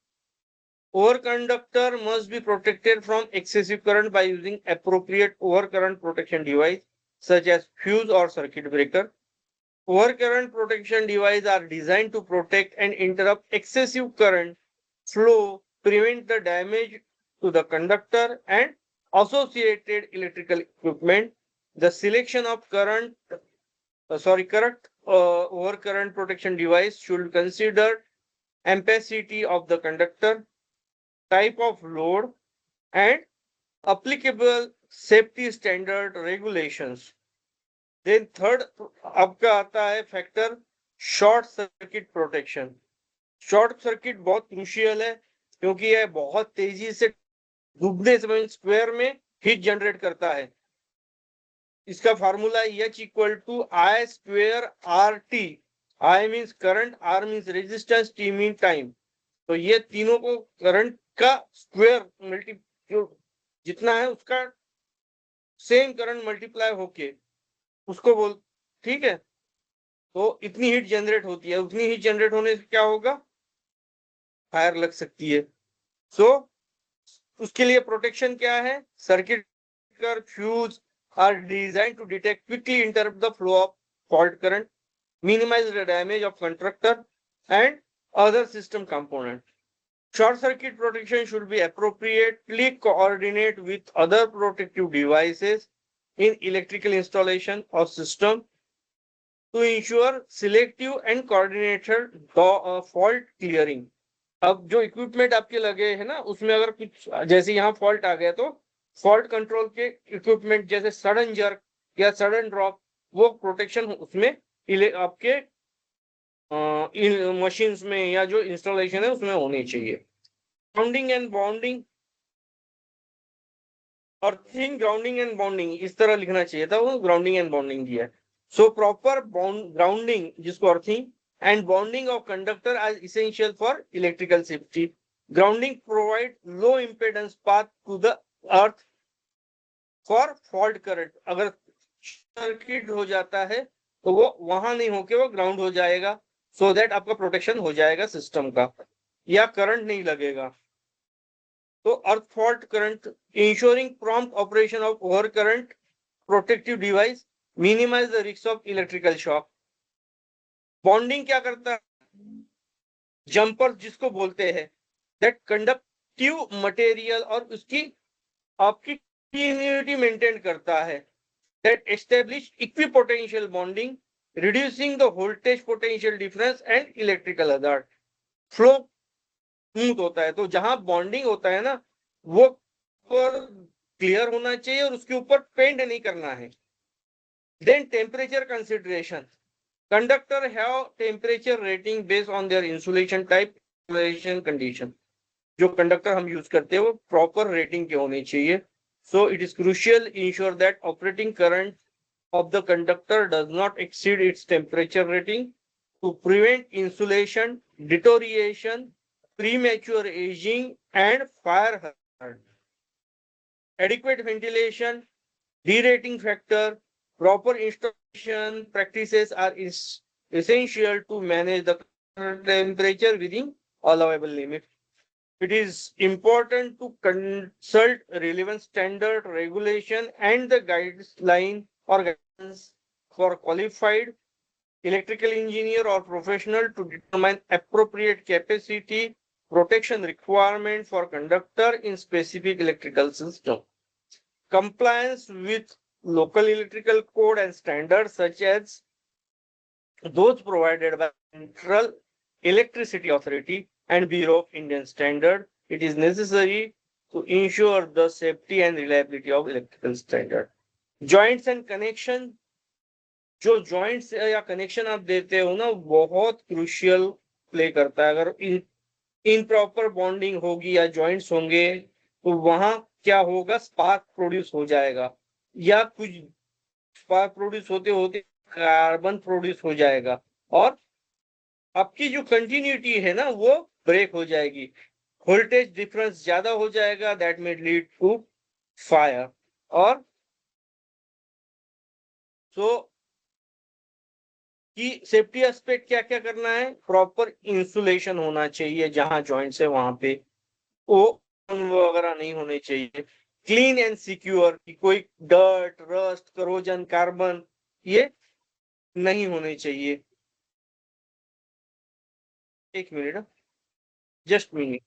Overconductor must be protected from excessive current by using appropriate overcurrent protection device such as fuse or circuit breaker. Overcurrent protection devices are designed to protect and interrupt excessive current flow, prevent the damage to the conductor and associated electrical equipment. The selection of correct overcurrent protection device should consider ampacity of the conductor, type of load, and applicable safety standard regulations. Then third आपका आता है factor short circuit protection. Short circuit बहुत crucial है क्योंकि यह बहुत तेजी से डूबने समय स्क्वायर में हीट जनरेट करता है. इसका formula H equal to I square RT. I means current, R means resistance, T mean time. तो ये तीनों को करंट का स्क्वायर मल्टी जितना है उसका सेम करंट मल्टीप्लाई होके उसको बोल, ठीक है. तो इतनी हीट जनरेट होती है, उतनी हीट जनरेट होने से क्या होगा, फायर लग सकती है. सो उसके लिए प्रोटेक्शन क्या है, circuit fuse are design to detect quickly interrupt the flow of fault current, minimize the damage of conductor and other system component. Short circuit protection should be appropriately coordinate with other protective devices in electrical installation or system to ensure selective and coordinated fault clearing. अब जो equipment आपके लगे हैं ना उसमें अगर कुछ जैसे यहाँ फॉल्ट आ गया तो फॉल्ट कंट्रोल के इक्विपमेंट जैसे सडन जर्क या सडन ड्रॉप, वो प्रोटेक्शन उसमें आपके मशीन्स में या जो इंस्टॉलेशन है उसमें होनी चाहिए. Grounding and bonding, earthing, grounding and bonding इस तरह लिखना चाहिए था, वो ग्राउंडिंग एंड बॉन्डिंग दिया है. सो प्रॉपर ग्राउंडिंग जिसको earthing and bonding of conductor are essential for electrical safety. Grounding provide low impedance path to the earth for fault current. अगर सर्किट हो जाता है तो वो वहां नहीं होके वो ग्राउंड हो जाएगा, सो दैट आपका प्रोटेक्शन हो जाएगा सिस्टम का, या करंट नहीं लगेगा. तो earth fault current, ensuring prompt operation of over current protective device, minimise the risk of electrical shock. Bonding क्या करता है, जंपर जिसको बोलते हैं, दैट कंडक्टिव मटेरियल और उसकी आपकी कंटिन्यूटी मेंटेन करता है, that establish equipotential bonding, reducing the voltage potential difference and electrical hazard. Flow smooth होता है. तो जहां बॉन्डिंग होता है ना वो पर क्लियर होना चाहिए और उसके ऊपर पेंट नहीं करना है. Then temperature consideration, conductor have temperature rating based on their insulation type, insulation condition. जो कंडक्टर हम यूज करते हैं वो प्रॉपर रेटिंग के होने चाहिए. So it is crucial ensure that operating current of the conductor does not exceed its temperature rating to prevent insulation deterioration, premature aging and fire hazard. Adequate ventilation, derating factor, proper installation practices are essential to manage the temperature within allowable limit. It is important to consult relevant standard regulation and the guideline or guidance for qualified electrical engineer or professional to determine appropriate capacity protection requirement for conductor in specific electrical system. Compliance with local electrical code and standards such as those provided by Central Electricity Authority and Bureau of Indian Standard, it is necessary to ensure the safety and reliability of electrical standard. Joints and connection, जो joints या connection आप देते हो ना बहुत crucial play करता है. अगर improper bonding होगी या joints होंगे तो वहां क्या होगा, spark produce हो जाएगा या कुछ spark produce होते होते कार्बन प्रोड्यूस हो जाएगा और आपकी जो कंटिन्यूटी है ना वो ब्रेक हो जाएगी, वोल्टेज डिफरेंस ज्यादा हो जाएगा, that may lead to fire. और सो की सेफ्टी एस्पेक्ट क्या क्या करना है, प्रॉपर इंसुलेशन होना चाहिए जहां जॉइंट्स है वहां पे, वो वगैरह नहीं होने चाहिए। क्लीन एंड सिक्योर, कि कोई डर्ट, रस्ट, करोजन, कार्बन ये नहीं होने चाहिए। एक मिनट, जस्ट मिनट।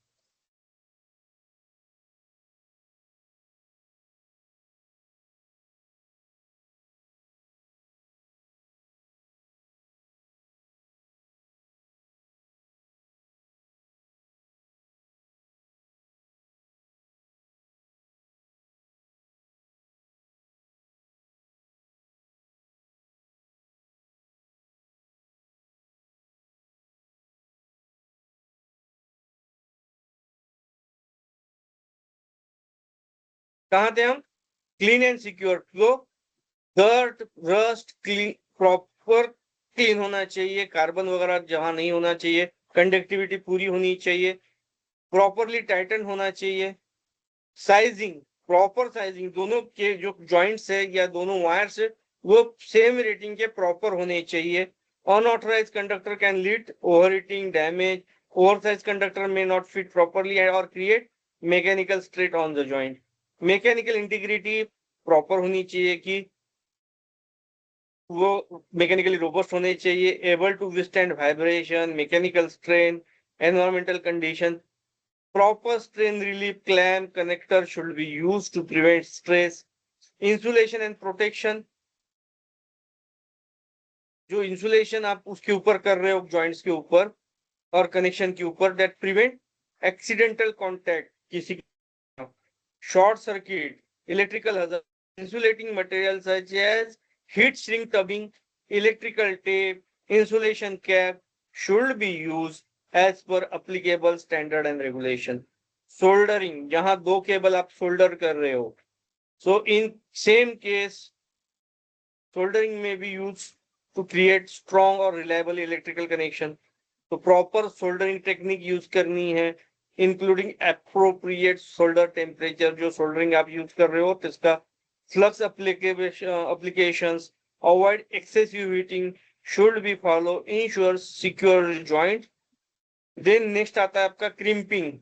कहाँ थे हम? क्लीन एंड सिक्योर, तो dirt, rust clean, proper clean होना चाहिए, कार्बन वगैरह जहां नहीं होना चाहिए, कंडक्टिविटी पूरी होनी चाहिए, प्रॉपरली टाइटन होना चाहिए, साइजिंग, प्रॉपर साइजिंग, दोनों के जो जॉइंट्स है या दोनों वायर्स है वो सेम रेटिंग के प्रॉपर होने चाहिए। Unauthorise conductor can lead overheating, damage, oversize conductor may not fit properly और create mechanical strain on the joint. Mechanical integrity proper होनी चाहिए, कि वो मैकेनिकली रोबस्ट होने चाहिए, able to withstand vibration, mechanical strain, environmental condition. Proper strain relief clamp connector should be used to prevent stress. Insulation and protection, जो insulation आप उसके ऊपर कर रहे हो जॉइंट्स के ऊपर और कनेक्शन के ऊपर, दैट प्रिवेंट एक्सीडेंटल कॉन्टैक्ट, किसी short circuit, electrical hazard, insulating materials such as heat shrink tubbing, electrical tape, insulation cap should be used as per applicable standard and regulation. Soldering, जहां दो cable आप solder कर रहे हो, so in same case soldering may be used to create strong or reliable electrical connection. तो proper soldering technique use करनी है, including appropriate solder temperature, जो सोल्डरिंग आप यूज कर रहे हो तो इसका flux applications, avoid excessive heating, should be follow, ensure secure joint. Then next आता है आपका crimping.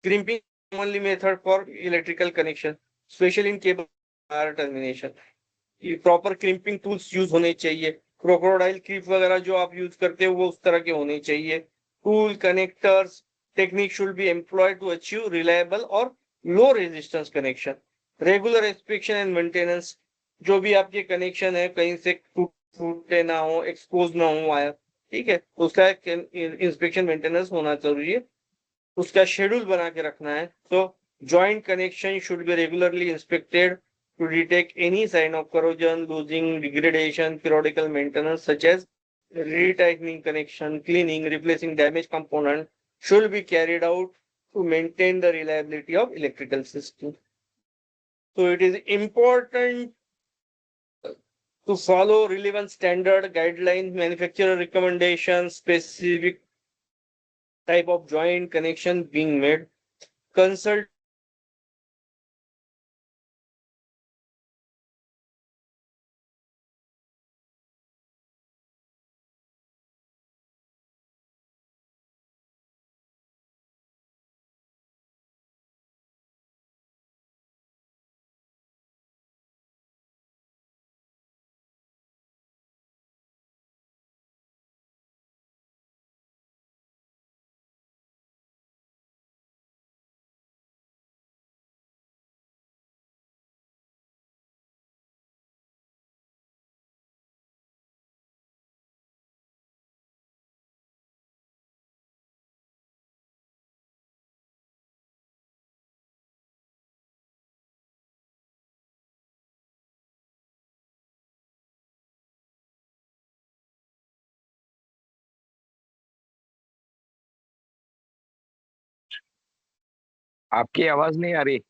Crimping only method for electrical connection, specially in cable wire termination. Proper crimping tools use होने चाहिए, क्रोकोडाइल क्रीप वगैरह जो आप use करते हो वो उस तरह के होने चाहिए। Tool connectors technique should be employed to achieve reliable और low resistance connection. Regular inspection and maintenance, जो भी आपके कनेक्शन है कहीं से टूटे ना हो, एक्सपोज ना हो वायर, ठीक है, तो उसका इंस्पेक्शन मेंटेनेंस होना जरूरी है, उसका शेड्यूल बना के रखना है। तो joint connection should be regularly inspected to detect any sign of corrosion, losing, degradation. Periodical maintenance such as retightening connection, cleaning, replacing damaged component should be carried out to maintain the reliability of electrical system. So it is important to follow relevant standard guidelines, manufacturer recommendations, specific type of joint connection being made. Consult आपकी आवाज नहीं आ रही।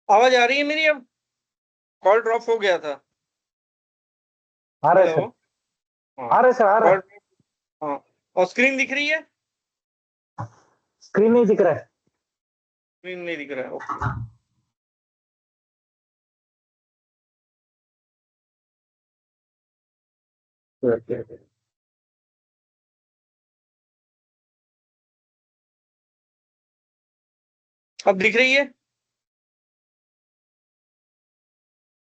आवाज आ रही है मेरी? अब call drop हो गया था। आ रहा है हेलो। सर, हाँ आ रहा है सर, आ रहा है। कॉल। हाँ और स्क्रीन दिख रही है? स्क्रीन नहीं दिख रहा है। स्क्रीन नहीं दिख रहा है, ओके। अब दिख रही है?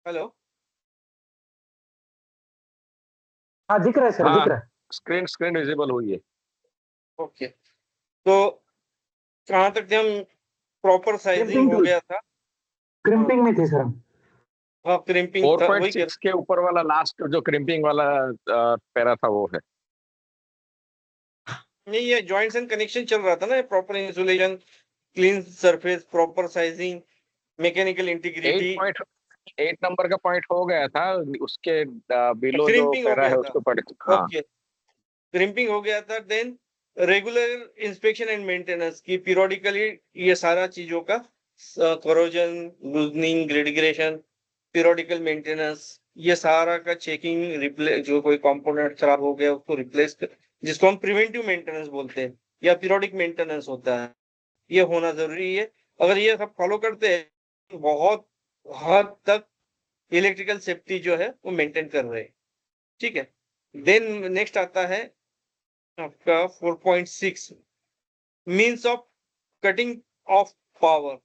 हेलो। हाँ दिख रहा है सर, हाँ, दिख रहा है। स्क्रीन स्क्रीन विजिबल हुई है। ओके, तो कहाँ तक थे हम? प्रॉपर साइजिंग क्रिम्पिंग हो टूल, गया था। हाँ क्रिम्पिंग में थे सर हम। हाँ क्रिम्पिंग फोर था, पॉइंट वही कर। सिक्स के ऊपर वाला लास्ट जो क्रिम्पिंग वाला पैरा था वो है। नहीं, ये जॉइंट्स एंड कनेक्शन चल रहा था ना, proper insulation, clean surface, proper sizing, mechanical at integrity. Point 8 number का पॉइंट हो गया था। उसके बिलो जो क्रिम्पिंग हो पैरा गया है था, उसको पढ़। हाँ। ओके। क्रिम्पिंग हो गया था, then regular inspection and maintenance की पीरियोडिकली, ये सारा चीजों का corrosion, loosening, degradation, periodical maintenance, ये सारा का चेकिंग, रिप्लेस, जो कोई कंपोनेंट खराब हो गया उसको रिप्लेस कर, जिसको हम प्रिवेंटिव मेंटेनेंस बोलते हैं या पीरियोडिक मेंटेनेंस होता है, ये होना जरूरी है। अगर ये सब फॉलो करते हैं तो बहुत हद तक इलेक्ट्रिकल सेफ्टी जो है वो मेंटेन कर रहे हैं। ठीक है। देन नेक्स्ट आता है आपका 4.6, means of cutting of power.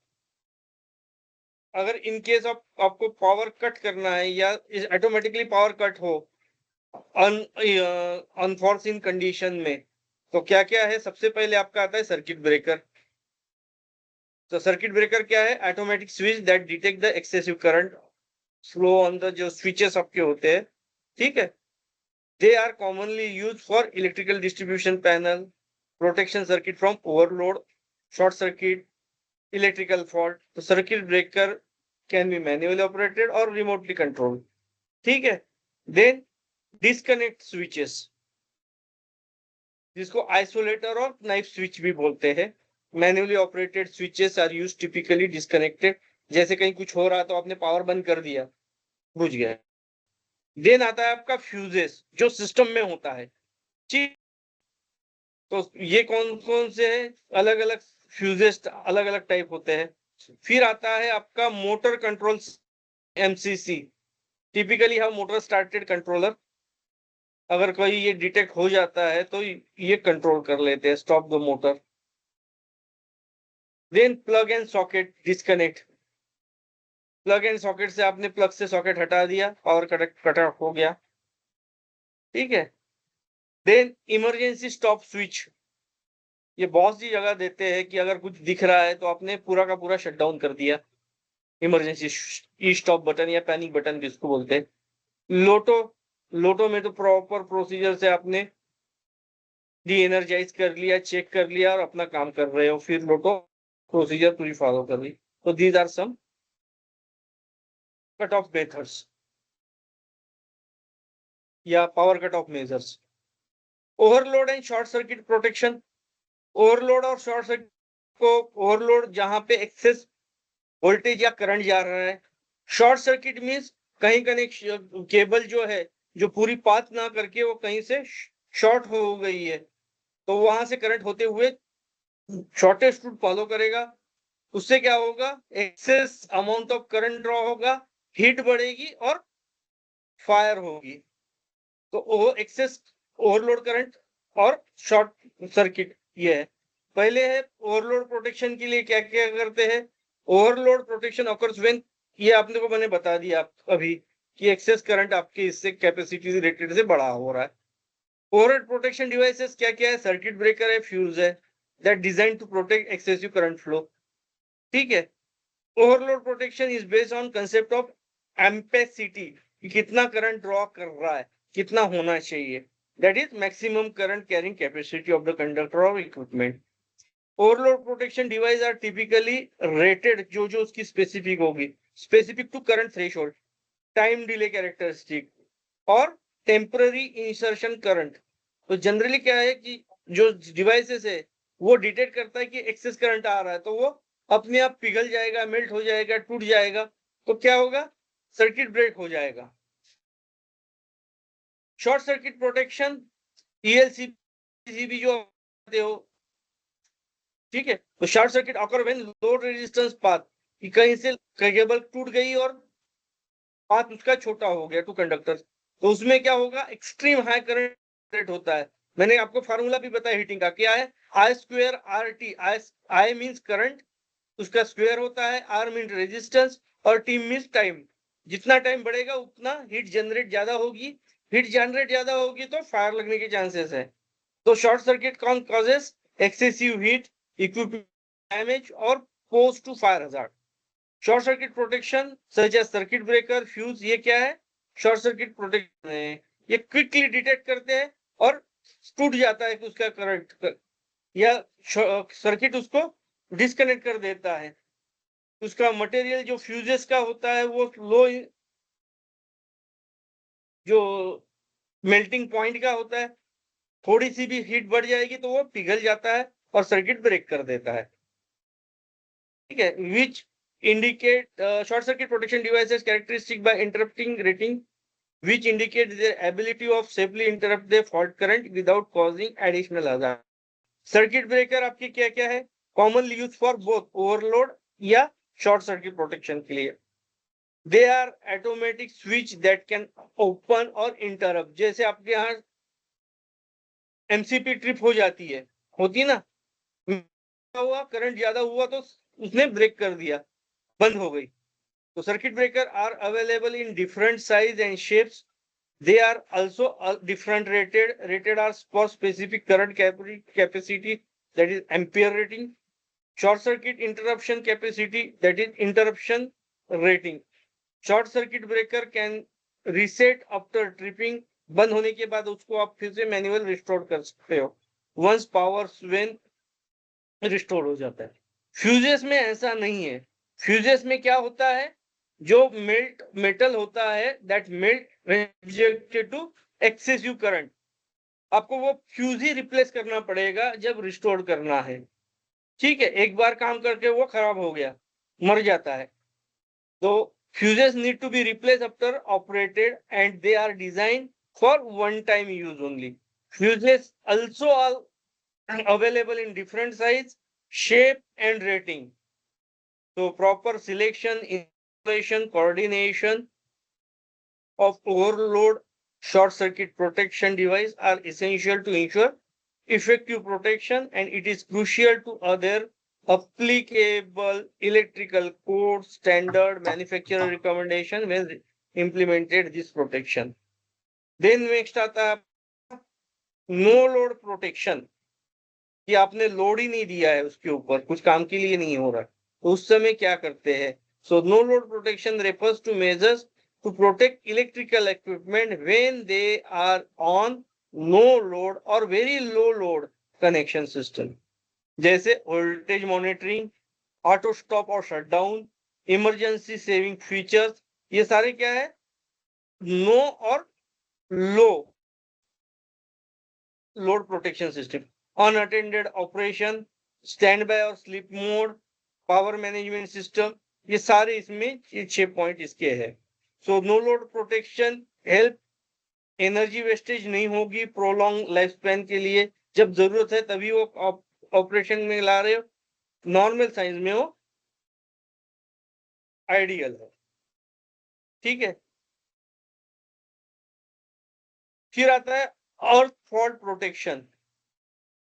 अगर इन केस ऑफ आपको पावर कट करना है या ऑटोमेटिकली पावर कट हो अनफॉर्सिन कंडीशन में, तो क्या क्या है? सबसे पहले आपका आता है सर्किट ब्रेकर। तो सर्किट ब्रेकर क्या है? Automatic switch that detect the excessive current flow on the, जो स्विचेस आपके होते हैं, ठीक है, they are commonly use for electrical distribution panel, protection circuit from overload, short circuit, electrical fault. तो circuit breaker can be manually operated और remotely control. ठीक है। देन डिस्कनेक्ट स्विचेस, जिसको आइसोलेटर और नाइफ स्विच भी बोलते हैं। Manually operated switches are use typically disconnected, जैसे कहीं कुछ हो रहा तो आपने पावर बंद कर दिया, बुझ गया। देन आता है आपका फ्यूजेस, जो सिस्टम में होता है। ठीक, तो ये कौन कौन से है? अलग अलग फ्यूजेस, अलग अलग टाइप होते हैं। फिर आता है आपका मोटर कंट्रोल, एमसीसी, टिपिकली हम मोटर स्टार्टेड कंट्रोलर। अगर कोई ये डिटेक्ट हो जाता है तो ये कंट्रोल कर लेते हैं, stop the motor. Then plug and socket disconnect, plug and socket से आपने प्लग से सॉकेट हटा दिया, पावर कट ऑफ हो गया। ठीक है। देन इमरजेंसी स्टॉप स्विच, ये बहुत सी जगह देते हैं कि अगर कुछ दिख रहा है तो आपने पूरा का पूरा शट डाउन कर दिया, इमरजेंसी ई स्टॉप बटन या पैनिक बटन जिसको बोलते हैं। लोटो, लोटो में तो प्रॉपर प्रोसीजर से आपने डी एनर्जाइज कर लिया, चेक कर लिया और अपना काम कर रहे हो, फिर लोटो प्रोसीजर पूरी फॉलो कर ली। तो these are some cut off methods या power cut off measures. Overload and short circuit protection, overload और शॉर्ट सर्किट को, ओवरलोड जहां पे एक्सेस वोल्टेज या करंट जा रहा है। शॉर्ट सर्किट मींस कहीं कनेक्शन केबल जो है, जो पूरी पाथ ना करके वो कहीं से शॉर्ट हो गई है, तो वहां से करंट होते हुए शॉर्टेस्ट रूट फॉलो करेगा। उससे क्या होगा? Excess amount of current draw होगा, हीट बढ़ेगी और फायर होगी। तो वो एक्सेस ओवरलोड करंट और शॉर्ट सर्किट ये है। पहले है ओवरलोड प्रोटेक्शन के लिए क्या क्या करते हैं। ओवरलोड प्रोटेक्शन ऑकर्स व्हेन, ये आपने को मैंने बता दिया अभी कि एक्सेस करंट आपके इससे कैपेसिटी रेटेड से बड़ा हो रहा है। ओवरलोड प्रोटेक्शन डिवाइसेस क्या क्या है? सर्किट ब्रेकर है, फ्यूज है, that design to protect excessive current flow. ठीक है। Overload protection is based on concept of ampacity, कितना करंट ड्रॉ कर रहा है, कितना होना चाहिए, that is maximum current carrying capacity of the conductor और equipment. Overload protection device are typically rated, जो जो उसकी स्पेसिफिक होगी, specific to current threshold, time delay characteristic और टेम्पररी इंसर्शन करंट। तो जनरली क्या है कि जो डिवाइसेस है वो डिटेक्ट करता है कि एक्सेस करंट आ रहा है, तो वो अपने आप पिघल जाएगा, मेल्ट हो जाएगा, टूट जाएगा, तो क्या होगा, सर्किट ब्रेक हो जाएगा। शॉर्ट सर्किट प्रोटेक्शन, ईएलसीबी जो आते हो, ठीक है, तो short circuit occur when load resistance path, कि कहीं से केबल टूट गई और पाथ उसका छोटा हो गया, टू कंडक्टर, तो उसमें क्या होगा, एक्सट्रीम हाई करंट होता है। मैंने आपको फार्मूला भी बताया हीटिंग का, क्या है, I square R T, I means current, उसका स्क्वायर होता है, आर मीन रेजिस्टेंस, और टी मीन्स टाइम। जितना टाइम बढ़ेगा उतना हीट जनरेट ज्यादा होगी, हीट जनरेट ज्यादा होगी तो फायर लगने के चांसेस है। तो शॉर्ट सर्किट कौन causes excessive heat, equipment damage और pose to fire hazard. Short circuit protection such as circuit breaker, fuse, ये क्या है, शॉर्ट सर्किट प्रोटेक्शन है। ये क्विकली डिटेक्ट करते हैं और टूट जाता है कि उसका करंट, या सर्किट उसको डिस्कनेक्ट कर देता है। उसका मटेरियल जो फ्यूजेस का होता है वो लो, जो मेल्टिंग पॉइंट का होता है, थोड़ी सी भी हीट बढ़ जाएगी तो वो पिघल जाता है और सर्किट ब्रेक कर देता है, ठीक है। विच indicate short circuit protection devices characteristic by interrupting rating which indicate their ability of safely interrupt the fault current without causing additional hazard. Circuit breaker आपके क्या क्या है, commonly use for both overload या शॉर्ट सर्किट प्रोटेक्शन के लिए। They are automatic switch that can open और interrupt, जैसे आपके यहाँ एमसीपी ट्रिप हो जाती है, होती है ना, हुआ करंट ज्यादा हुआ तो उसने ब्रेक कर दिया, बंद हो गई। तो circuit breaker are available in different size and shapes, they are also different rated are for specific current capacity, that is ampere rating, short circuit interruption capacity, that is interruption rating. Short circuit breaker can reset after tripping, बंद होने के बाद उसको आप फिर से manual restore कर सकते हो, once power when रिस्टोर हो जाता है। फ्यूजेस में ऐसा नहीं है, फ्यूजेस में क्या होता है, जो मेल्ट मेटल होता है that melt subjected to excessive current, आपको वो फ्यूज ही रिप्लेस करना पड़ेगा जब रिस्टोर करना है, ठीक है। एक बार काम करके वो खराब हो गया, मर जाता है, तो fuses need to be replace after operated and they are design for one time use only. Fuses also are available in different size, shape and rating. So proper selection, installation, coordination of overload short circuit protection device are essential to ensure effective protection, and it is crucial to other applicable electrical code standard manufacturer recommendation when implemented this protection. Then next आता है no load protection, कि आपने load ही नहीं दिया है उसके ऊपर, कुछ काम के लिए नहीं हो रहा, तो उस समय क्या करते हैं। So no load protection refers to measures to protect electrical equipment when they are on no load और very low load connection system, जैसे वोल्टेज मॉनिटरिंग, ऑटो स्टॉप और शटडाउन, इमरजेंसी सेविंग फीचर्स, ये सारे क्या है, नो और low load protection system. Unattended operation, standby और sleep mode, power management system, ये सारे इसमें 6 पॉइंट इसके हैं। So no load protection help, energy wastage नहीं होगी प्रोलॉन्ग लाइफ स्पैन के लिए, जब जरूरत है तभी वो ऑपरेशन में ला रहे हो, नॉर्मल साइज में वो आइडियल है, ठीक है। फिर आता है अर्थ फॉल्ट प्रोटेक्शन,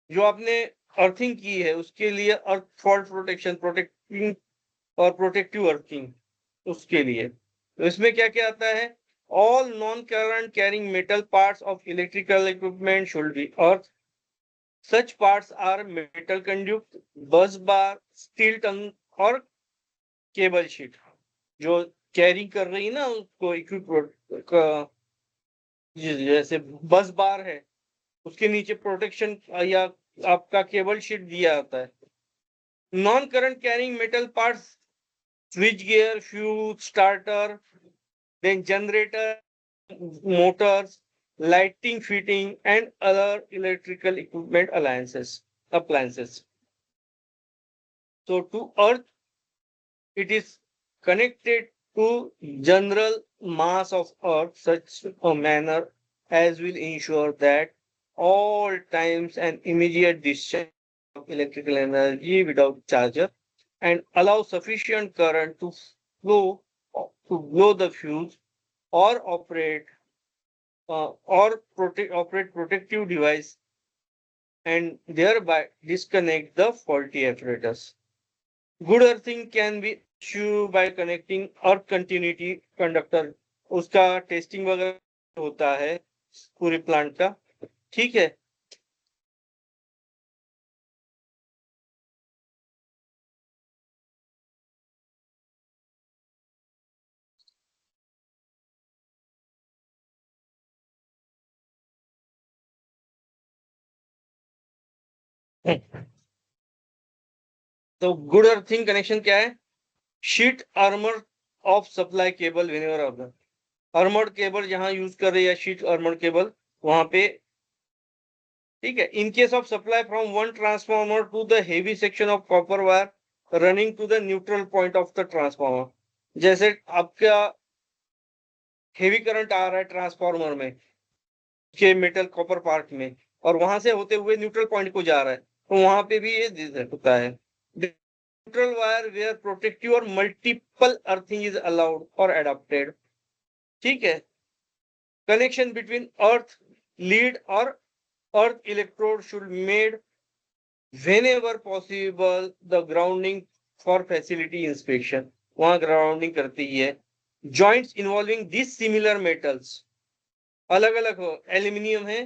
जो आपने अर्थिंग की है उसके लिए अर्थ फॉल्ट प्रोटेक्शन, प्रोटेक्टिंग और प्रोटेक्टिव अर्थिंग, उसके लिए तो इसमें क्या क्या आता है, all non current carrying metal parts of electrical equipment should be earth, such parts are metal conduct, bus bar, steel टंग और केबल शीट, जो कैरी कर रही ना उसको इक्विपमेंट, जैसे बस बार है उसके नीचे प्रोटेक्शन या आपका केबल शीट दिया जाता है। Non current carrying metal parts, switch gear, fuse, starter, then generator, motors, lighting fitting and other electrical equipment alliances. appliances. So to earth, it is connected to general mass of earth such a manner as will ensure that all times an immediate discharge of electrical energy without charger and allow sufficient current to flow to blow the fuse or operate protective device and thereby disconnect the faulty apparatus. Good earthing can be achieved by connecting earth continuity conductor, उसका testing वगैरह होता है पूरे plant का, ठीक है। तो good earthing connection क्या है? Sheet armour of supply cable whenever order, armoured cable जहां यूज कर रहे हैं शीट आर्मर्ड केबल वहां पे, ठीक है। In case of supply from one transformer to the heavy section of copper wire running to the neutral point of the transformer, जैसे आपका हेवी करंट आ रहा है ट्रांसफॉर्मर में के मेटल कॉपर पार्ट में और वहां से होते हुए न्यूट्रल पॉइंट को जा रहा है, तो वहां पे भी ये होता है। न्यूट्रल वायर वेयर प्रोटेक्टिव और मल्टीपल अर्थिंग इज अलाउड और एडॉप्टेड, ठीक है। कनेक्शन बिटवीन अर्थ लीड और earth electrode should made whenever possible the grounding for facility inspection, वहां ग्राउंडिंग करती है। joints involving these similar metals अलग अलग हो, एल्यूमिनियम है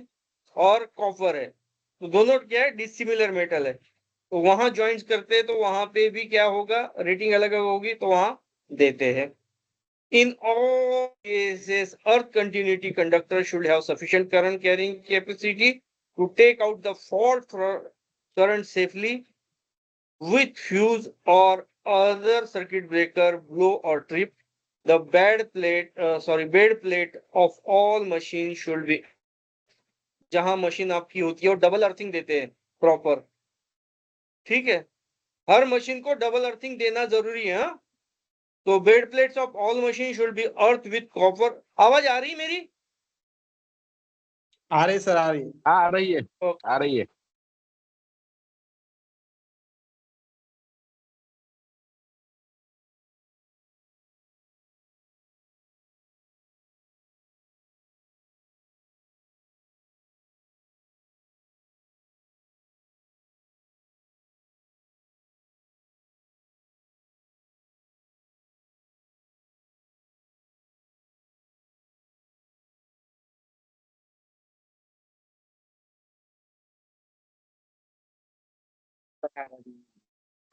और कॉपर है, तो दोनों क्या है डिसिमिलर मेटल है, तो वहां ज्वाइंट्स करते हैं तो वहां पे भी क्या होगा, रेटिंग अलग अलग होगी तो वहां देते हैं। In all cases, earth continuity conductor should have sufficient current carrying capacity to take out the fault current safely with fuse or other circuit breaker blow or trip. The bed plate of all machines should be, जहां machine आपकी होती है और double earthing देते हैं proper, ठीक है। हर machine को डबल अर्थिंग देना जरूरी है, हाँ? तो bed plates of all machine should be earth with copper. आवाज आ रही मेरी? आ रही सर, आ रही। आ रही है, ओके। आ रही है।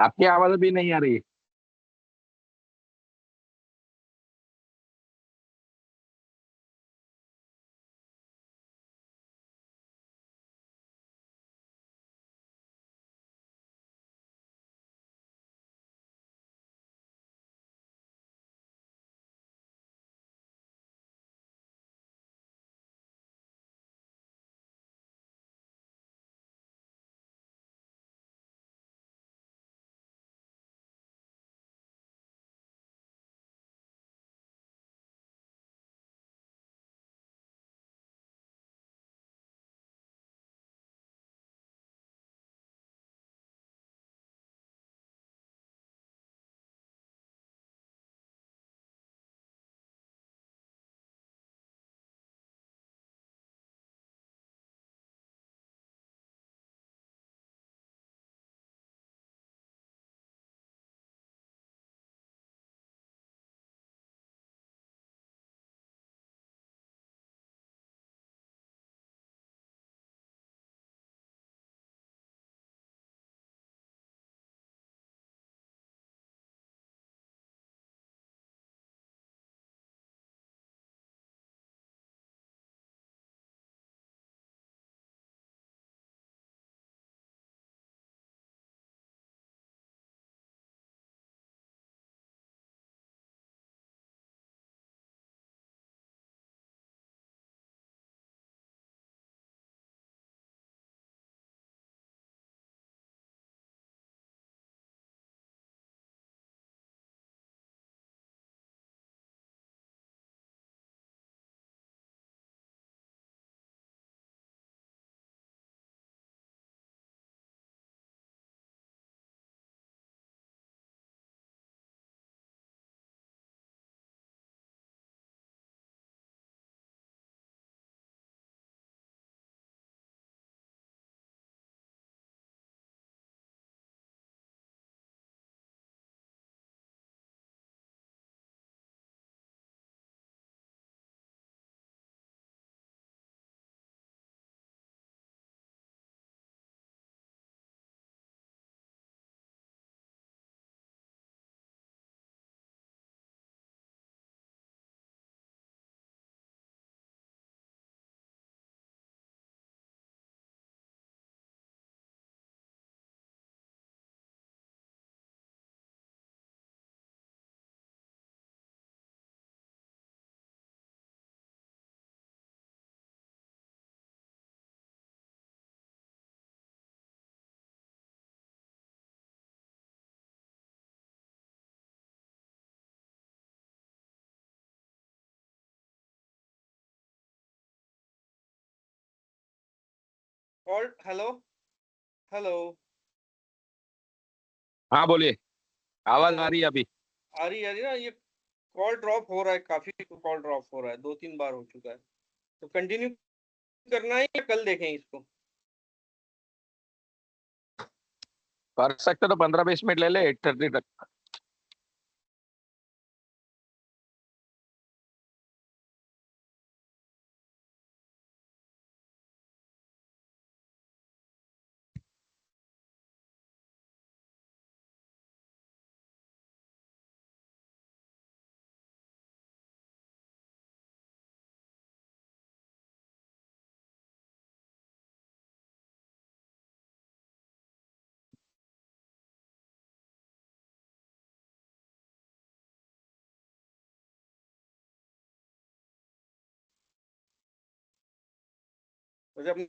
आपकी आवाज भी नहीं आ रही है। कॉल, हेलो हेलो, हाँ बोलिए, आवाज आ रही है अभी। आ रही ना, ये कॉल ड्रॉप हो रहा है, काफी कॉल ड्रॉप हो रहा है, 2-3 बार हो चुका है। तो कंटिन्यू करना है या कल देखें इसको? कर सकते तो 15-20 मिनट ले ले, 8:30 तक। तो जब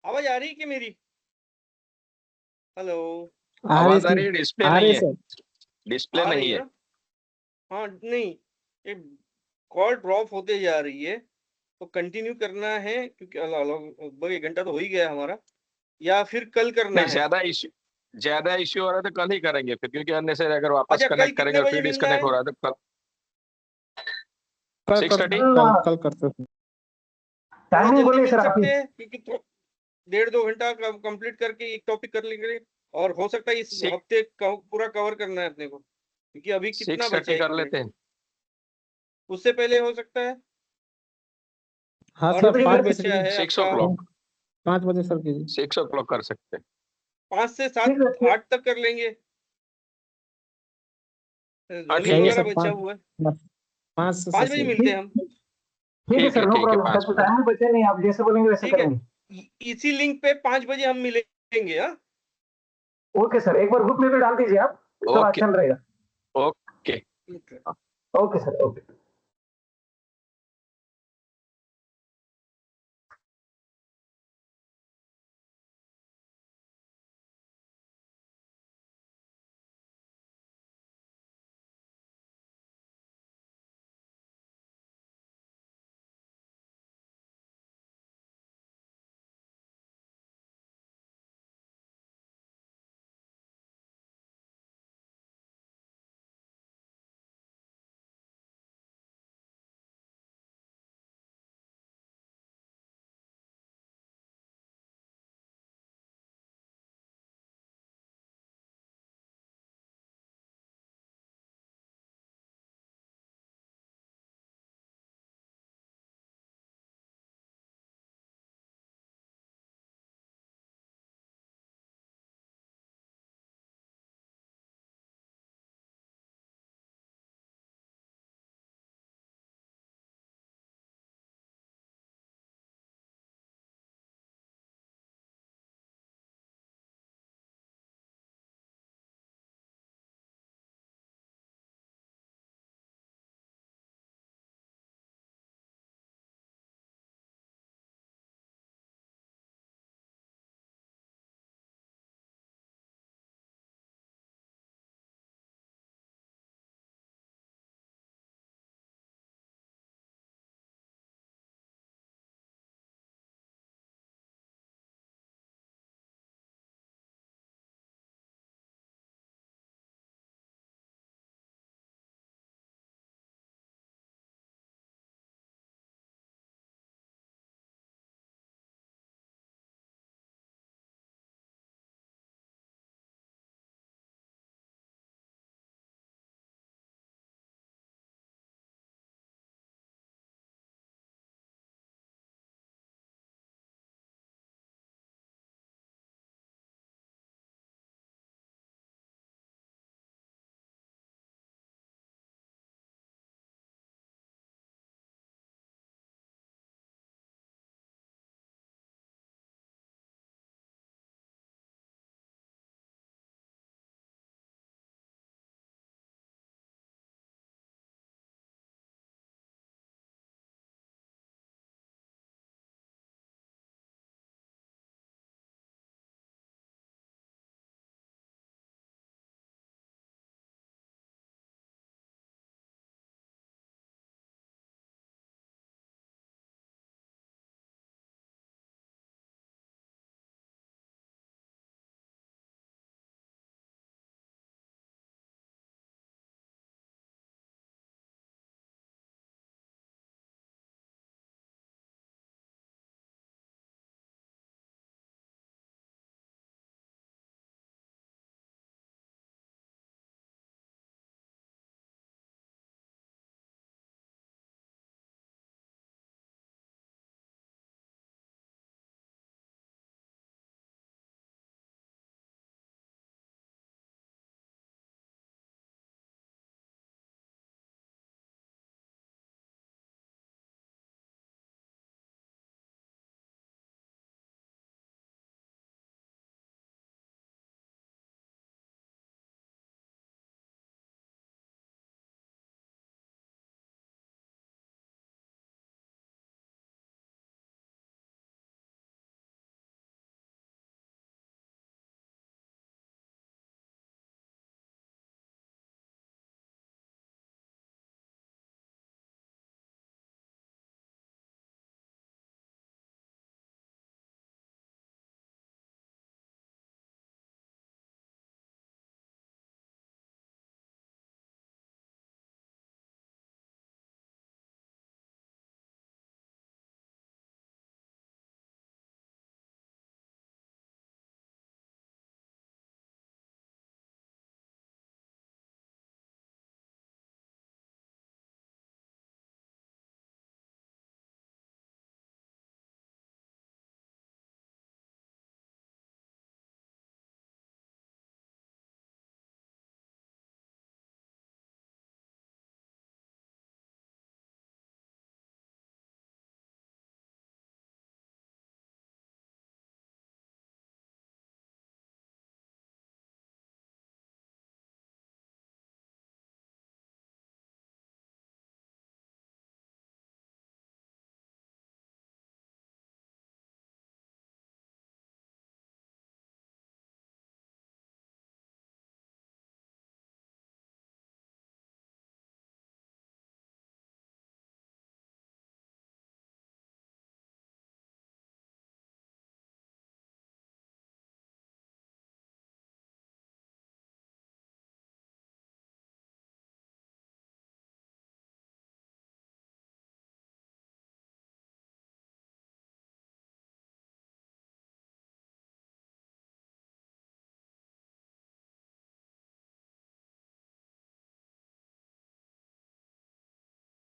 आवाज आ रही है कि मेरी? हेलो, आ रही आवाज आ सर, रही है, डिस्प्ले आ नहीं रही है, सर। डिस्प्ले आ रही नहीं है है। ना? हाँ नहीं, ये कॉल ड्रॉप होते जा रही है, तो कंटिन्यू करना है क्योंकि लगभग 1 घंटा तो हो ही गया हमारा, या फिर कल करना नहीं, है? ज्यादा इश्यू हो रहा है तो कल ही करेंगे फिर, क्योंकि अन्य से अगर वापस अच्छा, कल कनेक्ट कितने करेंगे बजे फिर मिलना डिस्कनेक्ट है? हो रहा है तो कल कल कर 6:30। कल करते हैं। थोड़ा टाइमिंग जल्दी बोलिए मिल सर सकते आपकी। हैं क्योंकि 1.5-2 घंटा कंप्लीट करके एक टॉपिक कर लेंगे, और हो सकता है इस हफ्ते पूरा कवर करना है अपने को, क्योंकि अभी कितना बचा 6:30 है, कर 1 मिनट लेते हैं। उससे पहले हो सकता है। हाँ और सर, बजे 5 फिर कर बजे बचा कीजिए। है 6 ओ आपका क्लॉक 5 बजे सर कीजिए। 6 ओ क्लॉक कर सकते हैं। 5 से ठीक 7, है, ठीक 8 तक कर लेंगे। हाँ ध्वनि ठीक चाहिए है। वगैरह सर, बचा 5 हुआ है। 5 से 5 बजे सही। मिलते हैं हम। ठीक है ठीक सर, है नो ठीक है, प्रॉब्लम, 5 तब बजे। टाइम बचे नहीं, आप जैसे बोलेंगे वैसे ठीक है, करेंगे। इसी लिंक पे 5 बजे हम मिलेंगे। हाँ, ओके सर, एक बार ग्रुप में भी डाल दीजिए आप, सब ओके अच्छा रहेगा। ओके। ठीक है। Okay sir, okay.